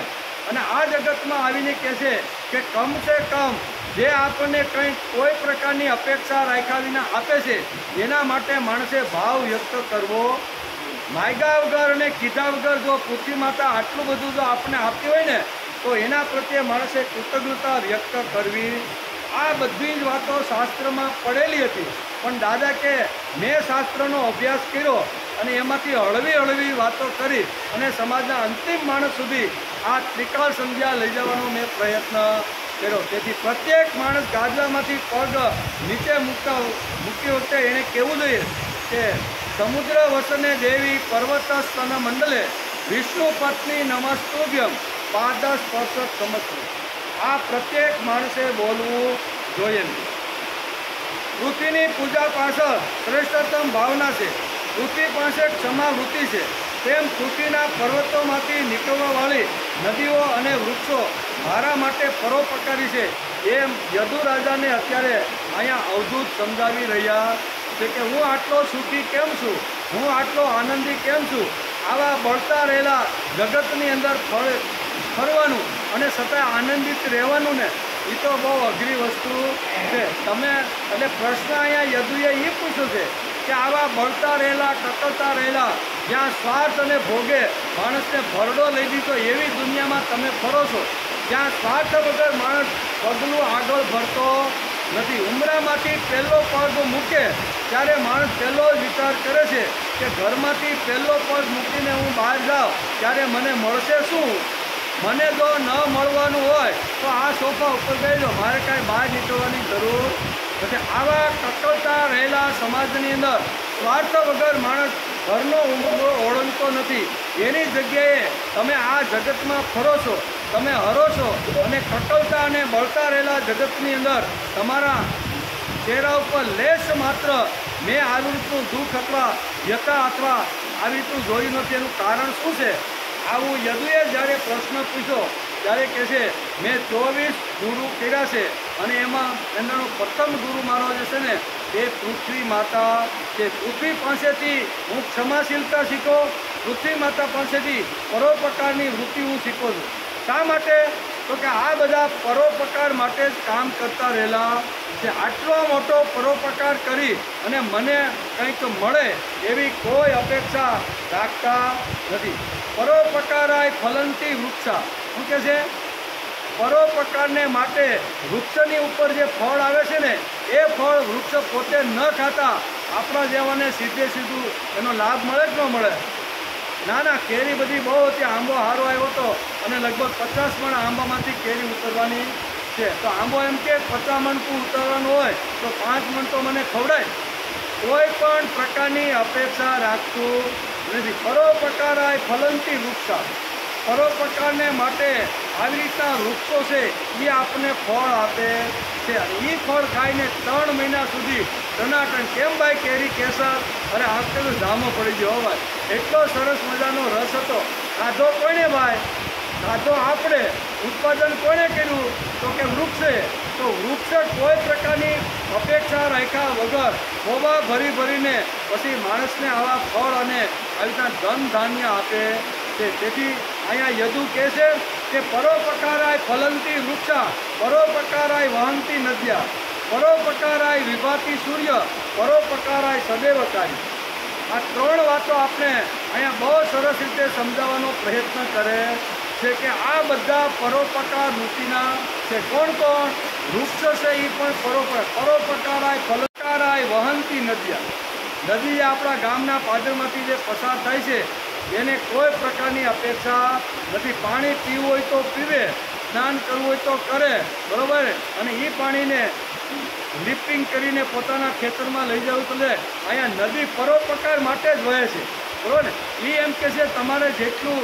[SPEAKER 1] અને આ જગતમાં આવીને કહે છે કે કમસે કમ જે આપણને કંઈ કોઈ પ્રકારની અપેક્ષા રાખ્યા વિના આપે છે એના માટે માણસે ભાવ વ્યક્ત કરવો. માગ્યા વગર અને કીધા વગર જો પૃથ્વી માતા આટલું બધું જો આપણને આપતી હોય ને તો એના પ્રત્યે માણસે કૃતજ્ઞતા વ્યક્ત કરવી. આ બધી જ વાતો શાસ્ત્રમાં પડેલી હતી, પણ દાદા કે મેં શાસ્ત્રનો અભ્યાસ કર્યો અને એમાંથી હળવી હળવી વાતો કરી અને સમાજના અંતિમ માણસ સુધી આ ત્રિકાળ સંધ્યા લઈ જવાનો મેં પ્રયત્ન કર્યો. તેથી પ્રત્યેક માણસ ગાદલામાંથી પગ નીચે મૂકતી વખતે એણે કહેવું જોઈએ કે સમુદ્ર વસને દેવી પર્વત સ્તન મંડલે વિષ્ણુ પત્ની નમસ્તુભ્યમ પાદ સ્પર્શ સમસ્તુ. આ પ્રત્યેક માણસે બોલવું જોઈએ. પૃથ્વીની પૂજા પાછળ શ્રેષ્ઠતમ ભાવના છે. પૃથ્વી પાસે ક્ષમાવૃત્તિ છે. તેમ પૃથ્વીના પર્વતોમાંથી નીકળવાવાળી નદીઓ અને વૃક્ષો મારા માટે પરોપકારી છે. એમ યદુ રાજાને અત્યારે અહીંયા અવધૂત સમજાવી રહ્યા છે કે હું આટલો સુખી કેમ છું, હું આટલો આનંદી કેમ છું. આવા બળતા રહેલા જગતની અંદર ફરવાનું અને છતાં આનંદિત રહેવાનું ને એ તો બહુ અઘરી વસ્તુ છે. તમે એટલે પ્રશ્ન અહીંયા યદુએ એ પૂછ્યો છે કે આવા બળતા રહેલા, કકળતા રહેલા, જ્યાં સ્વાર્થ અને ભોગે માણસને ભરડો લઈ દીધો એવી દુનિયામાં તમે ફરો છો, જ્યાં સ્વાર્થ વગર માણસ પગલું આગળ ભરતો નથી. ઉંબરામાંથી પહેલો પગ મૂકે ત્યારે માણસ પહેલો જ વિચાર કરે છે કે ઘરમાંથી પહેલો પગ મૂકીને હું બહાર જાઉં ત્યારે મને મળશે શું? મને જો ન મળવાનું હોય તો આ સોફા ઉપર બેસજો, મારે કાંઈ બહાર નીકળવાની જરૂર નથી. આવા કકળતા રહેલા સમાજની અંદર સ્વાર્થ વગર માણસ ઘરનો ઉંબરો ઓળંગતો નથી. એની જગ્યાએ તમે આ જગતમાં ફરો છો, તમે હરો છો અને કકળતા અને બળતા રહેલા જગતની અંદર તમારા ચહેરા ઉપર લેશ માત્ર મેં આવી રીતનું દુઃખ અથવા વ્યથા અથવા આવી રીતનું જોયું નથી. એનું કારણ શું છે? આવું યદુએ જ્યારે પ્રશ્ન પૂછ્યો ત્યારે કહે છે મેં 24 ગુરુ કર્યા છે અને એમાં એમનો પ્રથમ ગુરુ મારો જે છે ને એ પૃથ્વી માતા છે. પૃથ્વી પાસેથી હું ક્ષમાશીલતા શીખો, પૃથ્વી માતા પાસેથી પરોપકારની વૃત્તિ હું શીખું છું. શા માટે? તો કે આ બધા પરોપકાર માટે જ કામ કરતા રહેલા છે. આટલો મોટો પરોપકાર કરી અને મને કંઈક મળે એવી કોઈ અપેક્ષા રાખતા નથી. પરોપકારાય ફલંતી વૃક્ષા. શું કહે છે? પરોપકારને માટે વૃક્ષની ઉપર જે ફળ આવે છે ને એ ફળ વૃક્ષ પોતે ન ખાતા આપણા જેવાને સીધે સીધું એનો લાભ મળે કે ન મળે? ના, કેરી બધી બહુ હતી, આંબો સારો આવ્યો હતો, અને લગભગ 50 મણ આંબામાંથી કેરી ઉતરવાની છે. તો આંબો એમ કે 50 મણ ઉતરવાનું હોય તો 5 મણ તો મને ખવડાય. કોઈ પણ પ્રકારની અપેક્ષા રાખતું નથી. પરોપકારાય ફલંતી વૃક્ષા, પરોપકારને માટે આવી રીતના વૃક્ષો છે એ આપણને ફળ આપે છે. અને એ ફળ ખાઈને 3 મહિના સુધી ટનાટન. કેમ ભાઈ કેરી કેસર? અરે આ વખતે તો ધામો પડી ગયો ભાઈ, એટલો સરસ મજાનો રસ હતો. ખાધો કોઈને ભાઈ? ખાધો આપણે. ઉત્પાદન કોણે કર્યું? તો કે વૃક્ષે. તો વૃક્ષ કોઈ પ્રકારની અપેક્ષા રાખ્યા વગર ખોબા ભરીને પછી માણસને આવા ફળ અને આવી રીતના ધન ધાન્ય આપે છે. તેથી અહીંયા યદુ કહે છે કે પરોપકારાય ફલંતી વૃક્ષા, પરોપકારાય વહંતી નદ્યા, પરોપકારાય વિભાતી સૂર્ય, પરોપકારાય સદૈવકારી. આ 3 વાતો આપણે અહીંયા બહુ સરસ રીતે સમજાવવાનો પ્રયત્ન કરે છે કે આ બધા પરોપકાર વૃત્તિના છે. કોણ? વૃક્ષ છે એ પણ પરોપકારાય ફલકારાય વહંતી નદ્યા. નદી આપણા ગામના પાદરમાંથી જે પસાર થાય છે એને કોઈ પ્રકારની અપેક્ષા નથી. પાણી પીવું હોય તો પીવે, સ્નાન કરવું હોય તો કરે, બરાબર. અને એ પાણીને લિફ્ટિંગ કરીને પોતાના ખેતરમાં લઈ જવું તો લે. અહીંયા નદી પરોપકાર માટે જ વહે છે, બરાબર ને. એ એમ કહે છે તમારે જેટલું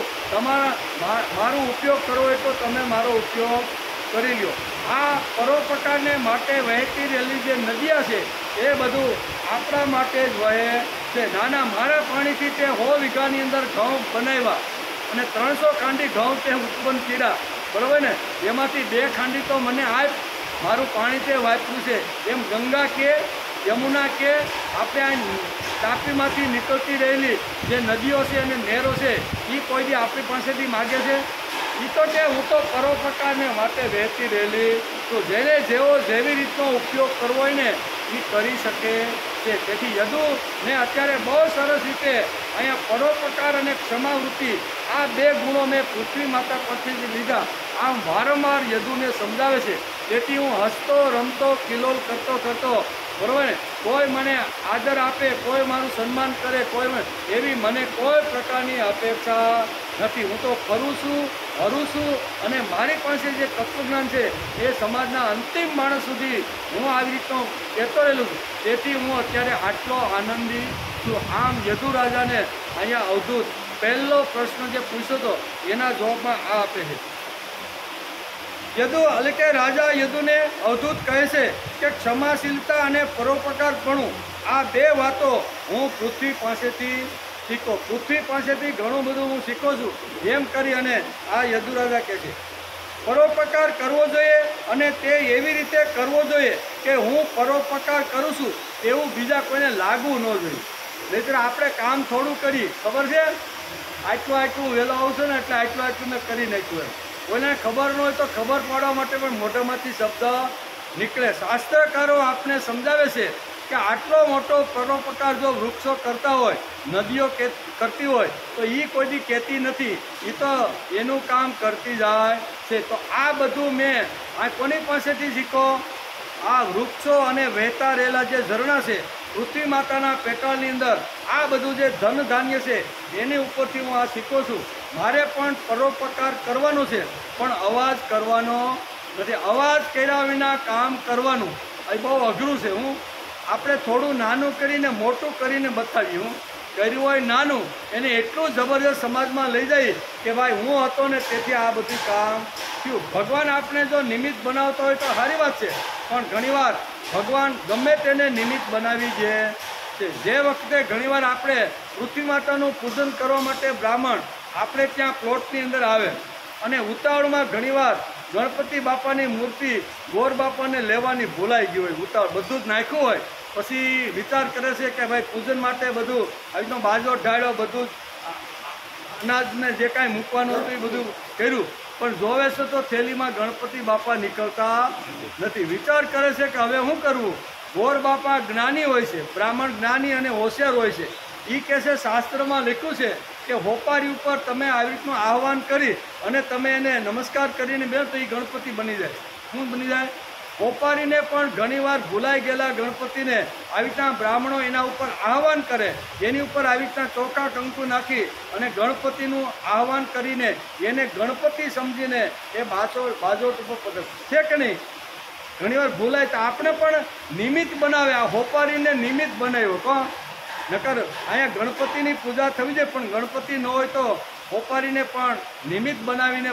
[SPEAKER 1] મારો ઉપયોગ કરવો હોય તો તમે મારો ઉપયોગ કરી લ્યો. આ પરોપકારને માટે વહેતી રહેલી જે નદીયા છે એ બધું આપણા માટે જ વહે છે. નાના મારા પાણીથી તે 100 વીઘાની અંદર ઘઉં બનાવ્યા અને 300 ખાંડી ઘઉં તે ઉત્પન્ન કર્યા, બરાબર ને. એમાંથી 2 ખાંડી તો મને આપ, મારું પાણી તે વાપર્યું છે. એમ ગંગા કે યમુના કે આપણે આ તાપીમાંથી નીકળતી રહેલી જે નદીઓ છે અને નહેરો છે એ કોઈ દી આપણી પાસેથી માગે છે? એ તો કે હું તો પરોપકારને માટે વહેતી રહેલી. તો જેને જેવી રીતનો ઉપયોગ કરવો હોય ને એ કરી શકે છે. તેથી યદુને અત્યારે બહુ સરસ રીતે અહીંયા પરોપકાર અને ક્ષમાવૃત્તિ આ 2 ગુણો મેં પૃથ્વી માતા પરથી લીધા. આમ વારંવાર યદુને સમજાવે છે. તેથી હું હસતો રમતો કિલોલ કરતો બરાબર ને, કોઈ મને આદર આપે, કોઈ મારું સન્માન કરે, એવી મને કોઈ પ્રકારની અપેક્ષા નથી. હું તો ફરું છું, હરું છું અને મારી પાસે જે તત્વજ્ઞાન છે એ સમાજના અંતિમ માણસ સુધી હું આવી રીતનો કહેતો રહેલું છું. તેથી હું અત્યારે આટલો આનંદી છું. આમ યદુ રાજાને અહીંયા અવધૂત પહેલો પ્રશ્ન જે પૂછ્યો હતો એના જવાબમાં આ આપે છે. યદુ એટલે કે રાજા યદુને અવધૂત કહે છે કે ક્ષમાશીલતા અને પરોપકારપણું આ 2 વાતો હું પૃથ્વી પાસેથી શીખો. પૃથ્વી પાસેથી ઘણું બધું હું શીખું છું. એમ કરી અને આ યદુ રાજા કહે છે પરોપકાર કરવો જોઈએ અને તે એવી રીતે કરવો જોઈએ કે હું પરોપકાર કરું છું એવું બીજા કોઈને લાગવું ન જોઈએ. નહીંતર આપણે કામ થોડું કરી, ખબર છે આટલું વહેલો આવશે ને એટલે આટલું મેં કરી નાખ્યું એમ. કોઈને ખબર ન હોય તો ખબર પાડવા માટે પણ મોઢામાંથી શબ્દ નીકળે. શાસ્ત્રકારો આપને સમજાવે છે કે આટલો મોટો પરોપકાર જો વૃક્ષો કરતા હોય, નદીઓ કરતી હોય તો એ કોઈ દી કહેતી નથી, એ તો એનું કામ કરતી જાય છે. તો આ બધું મેં આ કોની પાસેથી શીખો? આ વૃક્ષો અને વહેતા રહેલા જે ઝરણા છે પૃથ્વી માતાના પેટાળની અંદર, આ બધું જે ધન ધાન્ય છે એની ઉપરથી હું આ શીખું છું. મારે પણ પરોપકાર કરવાનો છે પણ અવાજ કરવાનો નથી. અવાજ કર્યા વિના કામ કરવાનું એ બહુ અઘરું છે. આપણે થોડું નાનું કરીને મોટું કરીને બતાવ્યું, કર્યું હોય નાનું એને એટલું જબરજસ્ત સમાજમાં લઈ જાય કે ભાઈ હું હતો ને તેથી આ બધું કામ થયું. ભગવાન આપણે જો નિમિત્ત બનાવતો હોય તો સારી વાત છે, પણ ઘણીવાર ભગવાન ગમે તેને નિમિત્ત બનાવી દે છે. જે વખતે ઘણીવાર આપણે પૃથ્વી માતાનું પૂજન કરવા માટે બ્રાહ્મણ આપણે ત્યાં પ્લોટની અંદર આવે અને ઉતાવળમાં ઘણીવાર ગણપતિ બાપાની મૂર્તિ ગોર બાપાને લેવાની ભૂલાઈ ગઈ હોય, ઉતાવળ બધું જ નાખ્યું હોય, પછી વિચાર કરે છે કે ભાઈ પૂજન માટે બધું આજનો બાજો ઢાળ્યો, બધું અનાજને જે કાંઈ મૂકવાનું હતું એ બધું કર્યું, પણ જોવે છે તો થેલીમાં ગણપતિ બાપા નીકળતા નથી. વિચાર કરે છે કે હવે શું કરવું? ગોર બાપા જ્ઞાની હોય છે, બ્રાહ્મણ જ્ઞાની અને હોશિયાર હોય છે. એ કહે છે શાસ્ત્રમાં લખ્યું છે કે હોપારી ઉપર તમે આવી રીતનું આહવાન કરી અને તમે એને નમસ્કાર કરીને બે તો એ ગણપતિ બની જાય. શું બની જાય? હોપારીને પણ ઘણીવાર ભૂલાઈ ગયેલા ગણપતિને આવી રીતના બ્રાહ્મણો એના ઉપર આહવાન કરે, એની ઉપર આવી રીતના ચોખા કંકુ નાખી અને ગણપતિનું આહવાન કરીને એને ગણપતિ સમજીને એ બાજોટ ઉપર પગત છે કે નહીં? ઘણીવાર ભૂલાય તો આપણે પણ નિમિત્ત બનાવે, આ હોપારીને નિમિત્ત બનાવ્યો કોણ? નકર અહીંયા ગણપતિની પૂજા થવી જોઈએ, પણ ગણપતિ ન હોય તો હોપારીને પણ નિમિત્ત બનાવીને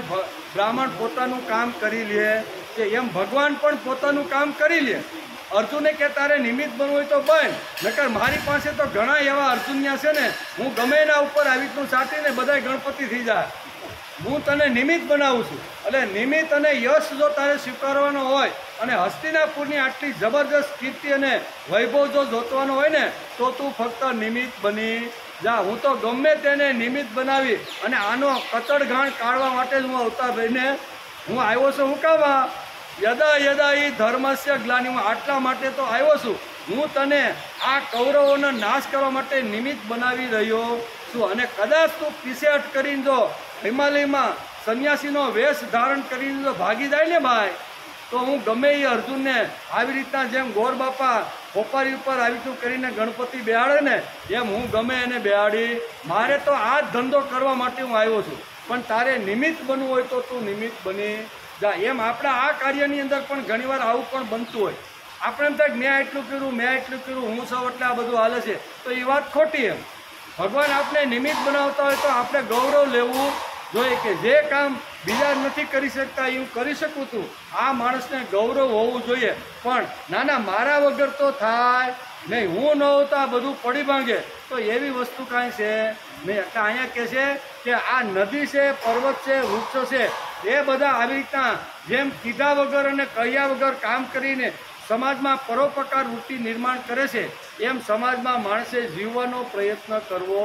[SPEAKER 1] બ્રાહ્મણ પોતાનું કામ કરી લે છે. એમ ભગવાન પણ પોતાનું કામ કરી લે. અર્જુને કે તારે નિમિત્ત બનવું હોય તો બન, નકર મારી પાસે તો ઘણા એવા અર્જુન્યા છે ને, હું ગમે એના ઉપર આવી રીતનું સાટીને બધાય ગણપતિ થઈ જાય. હું તને નિમિત્ત બનાવું છું. એટલે નિમિત્ત અને યશ જો તારે સ્વીકારવાનો હોય અને હસ્તિનાપુરની આટલી જબરજસ્ત કીર્તિ અને વૈભવ જો જોતવાનો હોય ને, તો તું ફક્ત નિમિત્ત બની જા. હું તો ગમે તેને નિમિત્ત બનાવી અને આનો કચડઘાણ કાઢવા માટે જ હું અવતાર લઈને હું આવ્યો છું. હું કાવા યદા યદા ઈ ધર્મસ્ય ગ્લાનિ, હું આટલા માટે તો આવ્યો છું. હું તને આ કૌરવોનો નાશ કરવા માટે નિમિત્ત બનાવી રહ્યો છું. અને કદાચ તું પીછેહટ કરીને જો હિમાલયમાં સંન્યાસીનો વેશ ધારણ કરીને જો ભાગી જાય ને ભાઈ, તો હું ગમે એ અર્જુનને આવી રીતના જેમ ગોર બાપા હોપારી ઉપર આવી રીતનું કરીને ગણપતિ બેહાડે ને, એમ હું ગમે એને બેહાડી. મારે તો આ જ ધંધો કરવા માટે હું આવ્યો છું. પણ તારે નિમિત્ત બનવું હોય તો તું નિમિત્ત બની જા. એમ આપણા આ કાર્યની અંદર પણ ઘણીવાર આવું પણ બનતું હોય. આપણે એમ થાય મેં એટલું કર્યું, મેં એટલું કર્યું, હું સૌ એટલે આ બધું હાલે છે, તો એ વાત ખોટી. એમ ભગવાન આપણે નિમિત્ત બનાવતા હોય તો આપણે ગૌરવ લેવું જોઈએ કે જે કામ બીજા નથી કરી શકતા એ હું કરી શકું છું. આ માણસને ગૌરવ હોવું જોઈએ. પણ ના મારા વગર તો થાય નહીં, હું ન હોઉં તો આ બધું પડી ભાંગે, તો એવી વસ્તુ કાંઈ છે નહીં. એટલે અહીંયા કહે છે કે આ નદી છે, પર્વત છે, વૃક્ષો છે, એ બધા આવી રીતના જેમ કીધા વગર અને કહ્યા વગર કામ કરીને સમાજમાં પરોપકાર વૃત્તિ નિર્માણ કરે છે, એમ સમાજમાં માણસે જીવવાનો પ્રયત્ન કરવો.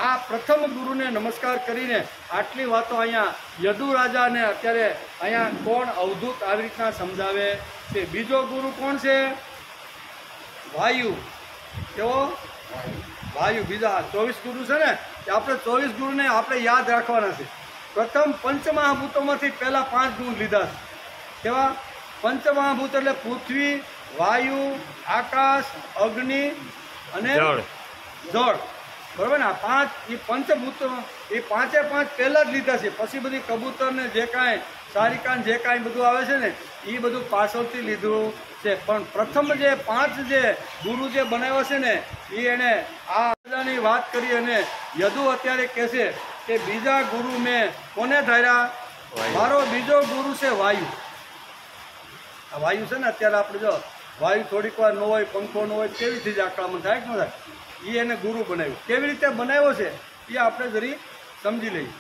[SPEAKER 1] આ પ્રથમ ગુરુને નમસ્કાર કરીને આટલી વાતો અહીંયા યદુ રાજાને અત્યારે અહીંયા કોણ અવધૂત આવી રીતના સમજાવે છે. બીજો ગુરુ કોણ છે? વાયુ. કેવો? વાયુ. બીજા 24 ગુરુ છે ને, આપણે 24 ગુરુને આપણે યાદ રાખવાના છે. પ્રથમ પંચમહાભૂતોમાંથી પહેલા 5 ગુણ લીધા છે. કેવા? પંચમહાભૂત એટલે પૃથ્વી, વાયુ, આકાશ, અગ્નિ અને જળ. બરાબર ને? આ 5 એ પંચભૂત, એ 5 પહેલાં જ લીધા છે. પછી બધી કબૂતર ને જે કાંઈ સારિકાન જે કાંઈ બધું આવે છે ને, એ બધું પાછળથી લીધું છે. પણ પ્રથમ જે 5 જે ગુરુ જે બનાવ્યો છે ને, એ એણે આ બધાની વાત કરી. અને યદુ અત્યારે કહે છે કે બીજા ગુરુ મેં કોને ધાર્યા? મારો બીજો ગુરુ છે વાયુ. આ વાયુ છે ને, અત્યારે આપણે જો વાયુ થોડીક વાર ન હોય, પંખો ન હોય, કેવી રીતે આક્રમણ થાય કે ન થાય? એ એને ગુરુ બનાવ્યું. કેવી રીતે બનાવ્યો છે એ આપણે જરી સમજી લઈએ.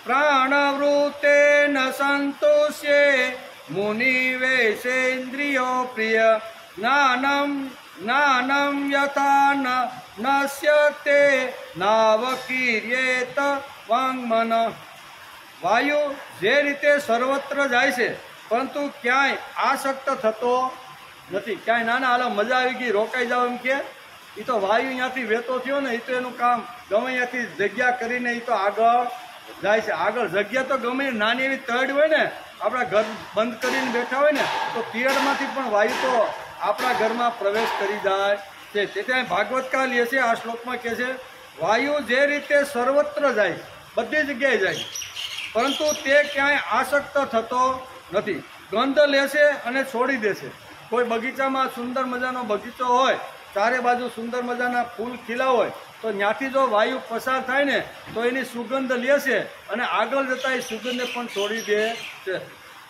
[SPEAKER 1] પ્રાણવૃત્તે ન સંતોષ્યે મુનિવેશેન્દ્રિયો પ્રિય જ્ઞાનમ યથા નશ્યતે નાવકીર્યેત વાંગ્મન. વાયુ જે રીતે સર્વત્ર જાય છે, પરંતુ ક્યાંય આસક્ત થતો નથી. ક્યાંય નાના હાલો મજા આવી ગઈ, રોકાઈ જાવ એમ કે, એ તો વાયુ અહીંયાથી વહેતો થયો ને, એ તો એનું કામ ગમે અહીંયાથી જગ્યા કરીને એ તો આગળ જાય છે. આગળ જગ્યા તો ગમે નાની એવી તડ હોય ને, આપણા ઘર બંધ કરીને બેઠા હોય ને, તો પિયરમાંથી પણ વાયુ તો આપણા ઘરમાં પ્રવેશ કરી જાય છે. તેથી ભાગવતકાર લે છે, આ શ્લોકમાં કહે છે વાયુ જે રીતે સર્વત્ર જાય, બધી જગ્યાએ જાય, પરંતુ તે ક્યાંય આસક્ત થતો નથી. ગંધ લેશે અને છોડી દેશે. કોઈ બગીચામાં સુંદર મજાનો બગીચો હોય, ચારે બાજુ સુંદર મજાના ફૂલ ખીલા હોય, તો ત્યાંથી જો વાયુ પસાર થાય ને, તો એની સુગંધ લેશે અને આગળ જતાં એ સુગંધને પણ છોડી દે છે.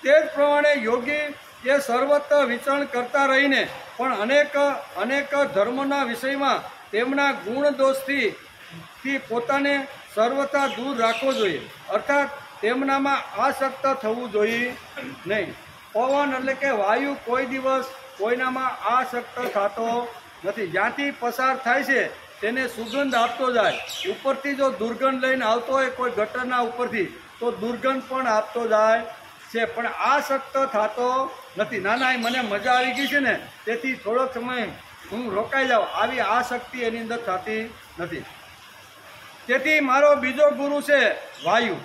[SPEAKER 1] તે જ પ્રમાણે યોગી એ સર્વત્ર વિચરણ કરતા રહીને પણ અનેક ધર્મોના વિષયમાં તેમના ગુણ દોષથી પોતાને સર્વથા દૂર રાખવો જોઈએ. અર્થાત તેમનામાં આસક્ત થવું જોઈએ નહીં. પવન એટલે કે વાયુ કોઈ દિવસ કોઈનામાં આસક્ત થતો નથી. જ્યાંથી પસાર થાય છે તેને સુગંધ આપતો જાય. ઉપરથી જો દુર્ગંધ લઈને આવતો હોય કોઈ ગટરના ઉપરથી, તો દુર્ગંધ પણ આપતો જાય છે, પણ આસક્ત થતો નથી. ના મને મજા આવી ગઈ છે ને, તેથી થોડોક સમય હું રોકાઈ જાઉં, આવી આસક્તિ એની અંદર થતી નથી. તેથી મારો બીજો ગુરુ છે વાયુ.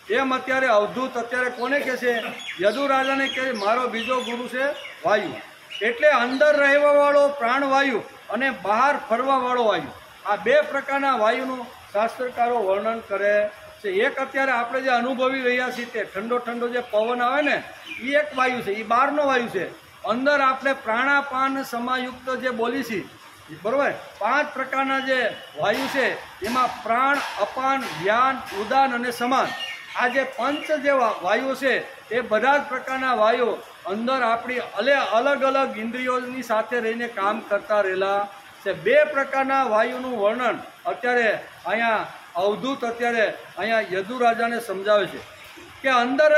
[SPEAKER 1] એમ અત્યારે અવધૂત અત્યારે કોને કહે છે? યદુ રાજાને કહે મારો બીજો ગુરુ છે વાયુ. એટલે અંદર રહેવાવાળો પ્રાણવાયુ અને બહાર ફરવાવાળો વાયુ, આ બે પ્રકારના વાયુનું શાસ્ત્રકારો વર્ણન કરે છે. એક અત્યારે આપણે જે અનુભવી રહ્યા છીએ તે ઠંડો ઠંડો જે પવન આવે ને એ એક વાયુ છે, એ બહારનો વાયુ છે. અંદર આપણે પ્રાણાપાન સમાયુક્ત જે બોલી છીએ, બરોબર, 5 પ્રકારના જે વાયુ છે એમાં પ્રાણ, અપાન, વ્યાન, ઉદાન અને સમાન, આ જે પંચ જે વાયુ છે એ બધા જ પ્રકારના વાયુ અંદર આપણી અલગ અલગ ઇન્દ્રિયોની સાથે રહીને કામ કરતા રહેલા છે. 2 પ્રકારના વાયુનું વર્ણન અત્યારે અહીંયા અવધૂત અત્યારે અહીંયા યદુ રાજાને સમજાવે છે કે અંદર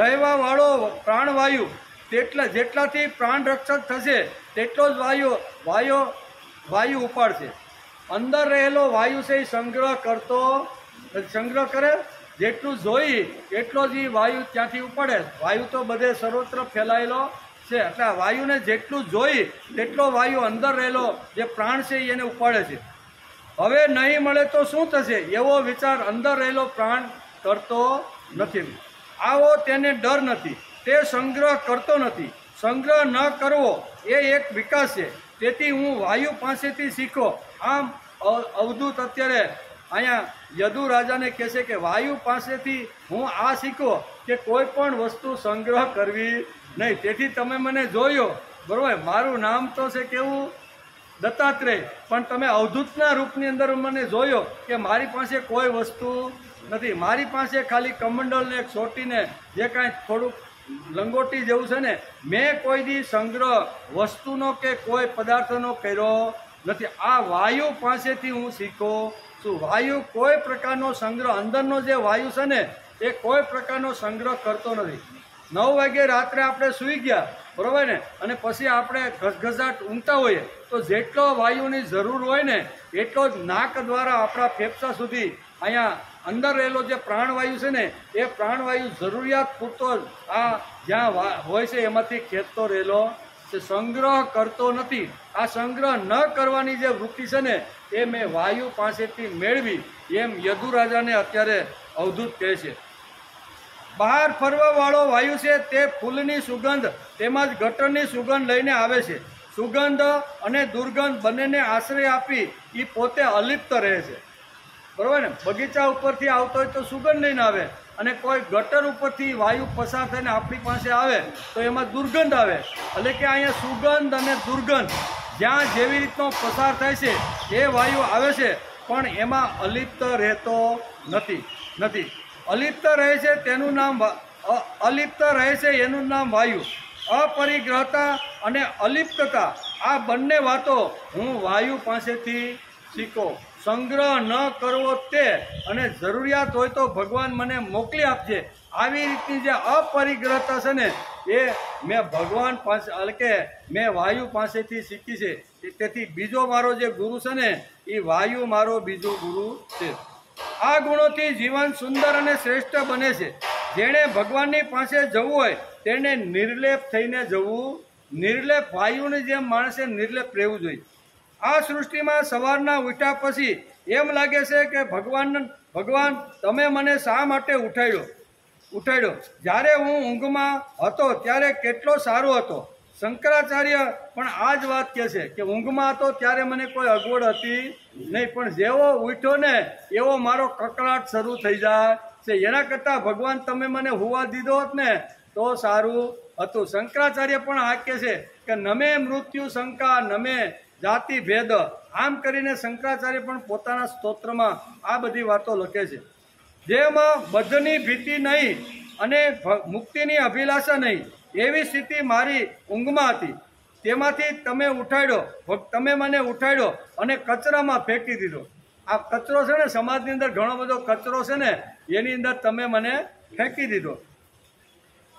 [SPEAKER 1] રહેવા વાળો પ્રાણવાયુ જેટલાથી પ્રાણ રક્ષક થશે તેટલો જ વાયુ ઉપાડશે. અંદર રહેલો વાયુ છે એ સંગ્રહ કરે, જેટલું જોઈ એટલો જ એ વાયુ ત્યાંથી ઉપાડે. વાયુ તો બધે સર્વત્ર ફેલાયેલો છે, એટલે આ વાયુને જેટલું જોઈ તેટલો વાયુ અંદર રહેલો જે પ્રાણ છે એને ઉપાડે છે. હવે નહીં મળે તો શું થશે એવો વિચાર અંદર રહેલો પ્રાણ કરતો નથી. આવો તેને ડર નથી, તે સંગ્રહ કરતો નથી. સંગ્રહ ન કરવો એ એક વિકાસ છે, તેથી હું વાયુ પાસેથી શીખો. આમ અવધૂત અત્યારે અહીંયા યદુ રાજાને કહે છે કે વાયુ પાસેથી હું આ શીખો કે કોઈ પણ વસ્તુ સંગ્રહ કરવી નહીં. તેથી તમે મને જોયો, બરોબર, મારું નામ તો છે કેવું દત્તાત્રેય, પણ તમે અવધૂતના રૂપની અંદર મને જોયો કે મારી પાસે કોઈ વસ્તુ નથી. મારી પાસે ખાલી કમંડલને એક ચોટીને જે કાંઈ થોડુંક લંગોટી જેવું છે ને, મેં કોઈ દી સંગ્રહ વસ્તુનો કે કોઈ પદાર્થનો કર્યો નથી. આ વાયુ પાસેથી હું શીખું છું. વાયુ કોઈ પ્રકારનો સંગ્રહ, અંદરનો જે વાયુ છે ને એ કોઈ પ્રકારનો સંગ્રહ કરતો નથી. 9 વાગે રાત્રે આપણે સૂઈ ગયા, બરોબર ને, અને પછી આપણે ઘસઘસાટ ઊંઘતા હોઈએ તો જેટલો વાયુની જરૂર હોય ને એટલો જ નાક દ્વારા આપણા ફેફસા સુધી અહીંયા અંદર રહેલો જે પ્રાણવાયુ છે ને એ પ્રાણવાયુ જરૂરિયાત પૂરતો જ આ જ્યાં હોય છે એમાંથી ખેંચતો રહેલો છે, સંગ્રહ કરતો નથી. આ સંગ્રહ ન કરવાની જે વૃત્તિ છે ને એ મેં વાયુ પાસેથી મેળવી, એમ યદુ રાજાને અત્યારે અવધૂત કહે છે. બહાર ફરવાવાળો વાયુ છે તે ફૂલની સુગંધ તેમજ ગટરની સુગંધ લઈને આવે છે. સુગંધ અને દુર્ગંધ બંનેને આશ્રય આપી એ પોતે અલિપ્ત રહે છે, બરાબર ને. બગીચા ઉપરથી આવતો હોય તો સુગંધ લઈને આવે, અને કોઈ ગટર ઉપરથી વાયુ પસાર થઈને આપણી પાસે આવે તો એમાં દુર્ગંધ આવે. એટલે કે અહીંયા સુગંધ અને દુર્ગંધ જ્યાં જેવી રીતનો પસાર થાય છે એ વાયુ આવે છે, પણ એમાં અલિપ્ત રહેતો નથી. અલિપ્ત રહે છે તેનું નામ અલિપ્ત રહે છે એનું નામ વાયુ. અપરિગ્રહતા અને અલિપ્તતા આ બંને વાતો હું વાયુ પાસેથી શીખો. સંગ્રહ ન કરવો તે, અને જરૂરિયાત હોય તો ભગવાન મને મોકલી આપજે, આવી રીતની જે અપરિગ્રહતા છે ને એ મેં ભગવાન પાસે, એટલે કે મેં વાયુ પાસેથી શીખી છે. તેથી બીજો મારો જે ગુરુ છે ને એ વાયુ મારો બીજો ગુરુ છે. આ ગુણોથી જીવન સુંદર અને શ્રેષ્ઠ બને છે. જેણે ભગવાનની પાસે જવું હોય તેને નિર્લેપ થઈને જવું. નિર્લેપ વાયુની જેમ માણસે નિર્લેપ રહેવું જોઈએ. આ સૃષ્ટિમાં સવારના ઉઠ્યા પછી એમ લાગે છે કે ભગવાન તમે મને શા માટે ઉઠાડ્યો. જ્યારે હું ઊંઘમાં હતો ત્યારે કેટલો સારો હતો. શંકરાચાર્ય પણ આ જ વાત કહે છે કે ઊંઘમાં હતો ત્યારે મને કોઈ અગવડ હતી નહીં, પણ જેવો ઉઠ્યો ને એવો મારો કકળાટ શરૂ થઈ જાય છે. એના કરતાં ભગવાન તમે મને હુવા દીધો હોત ને તો સારું હતું. શંકરાચાર્ય પણ આ કહે છે કે નમે મૃત્યુ શંકા નમે જાતિ ભેદ. આમ કરીને શંકરાચાર્ય પણ પોતાના સ્તોત્રમાં આ બધી વાતો લખે છે. જેમાં બધની ભીતિ નહીં અને મુક્તિની અભિલાષા નહીં એવી સ્થિતિ મારી ઊંઘમાં હતી. તેમાંથી તમે મને ઉઠાડ્યો અને કચરામાં ફેંકી દીધો. આ કચરો છે ને, સમાજની અંદર ઘણો બધો કચરો છે ને, એની અંદર તમે મને ફેંકી દીધો.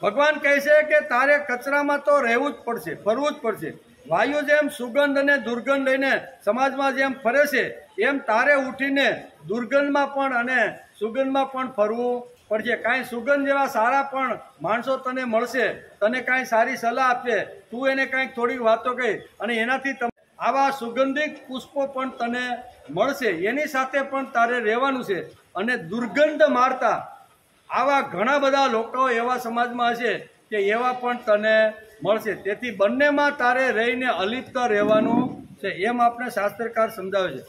[SPEAKER 1] ભગવાન કહે છે કે તારે કચરામાં તો રહેવું જ પડશે, ફરવું જ પડશે. વાયુ જેમ સુગંધ અને દુર્ગંધ લઈને સમાજમાં જેમ ફરે છે એમ તારે ઉઠીને દુર્ગંધમાં પણ અને સુગંધમાં પણ ફરવું પડશે. કાંઈ સુગંધ જેવા સારા પણ માણસો તને મળશે, તને કાંઈ સારી સલાહ આપશે, તું એને કાંઈક થોડીક વાતો કહી અને એનાથી આવા સુગંધિત પુષ્પો પણ તને મળશે, એની સાથે પણ તારે રહેવાનું છે. અને દુર્ગંધ મારતા આવા ઘણા બધા લોકો એવા સમાજમાં હશે કે એવા પણ તને મળશે. તેથી બંનેમાં તારે રહીને અલિપ્ત રહેવાનું છે, એમ આપણે શાસ્ત્રકાર સમજાવે છે.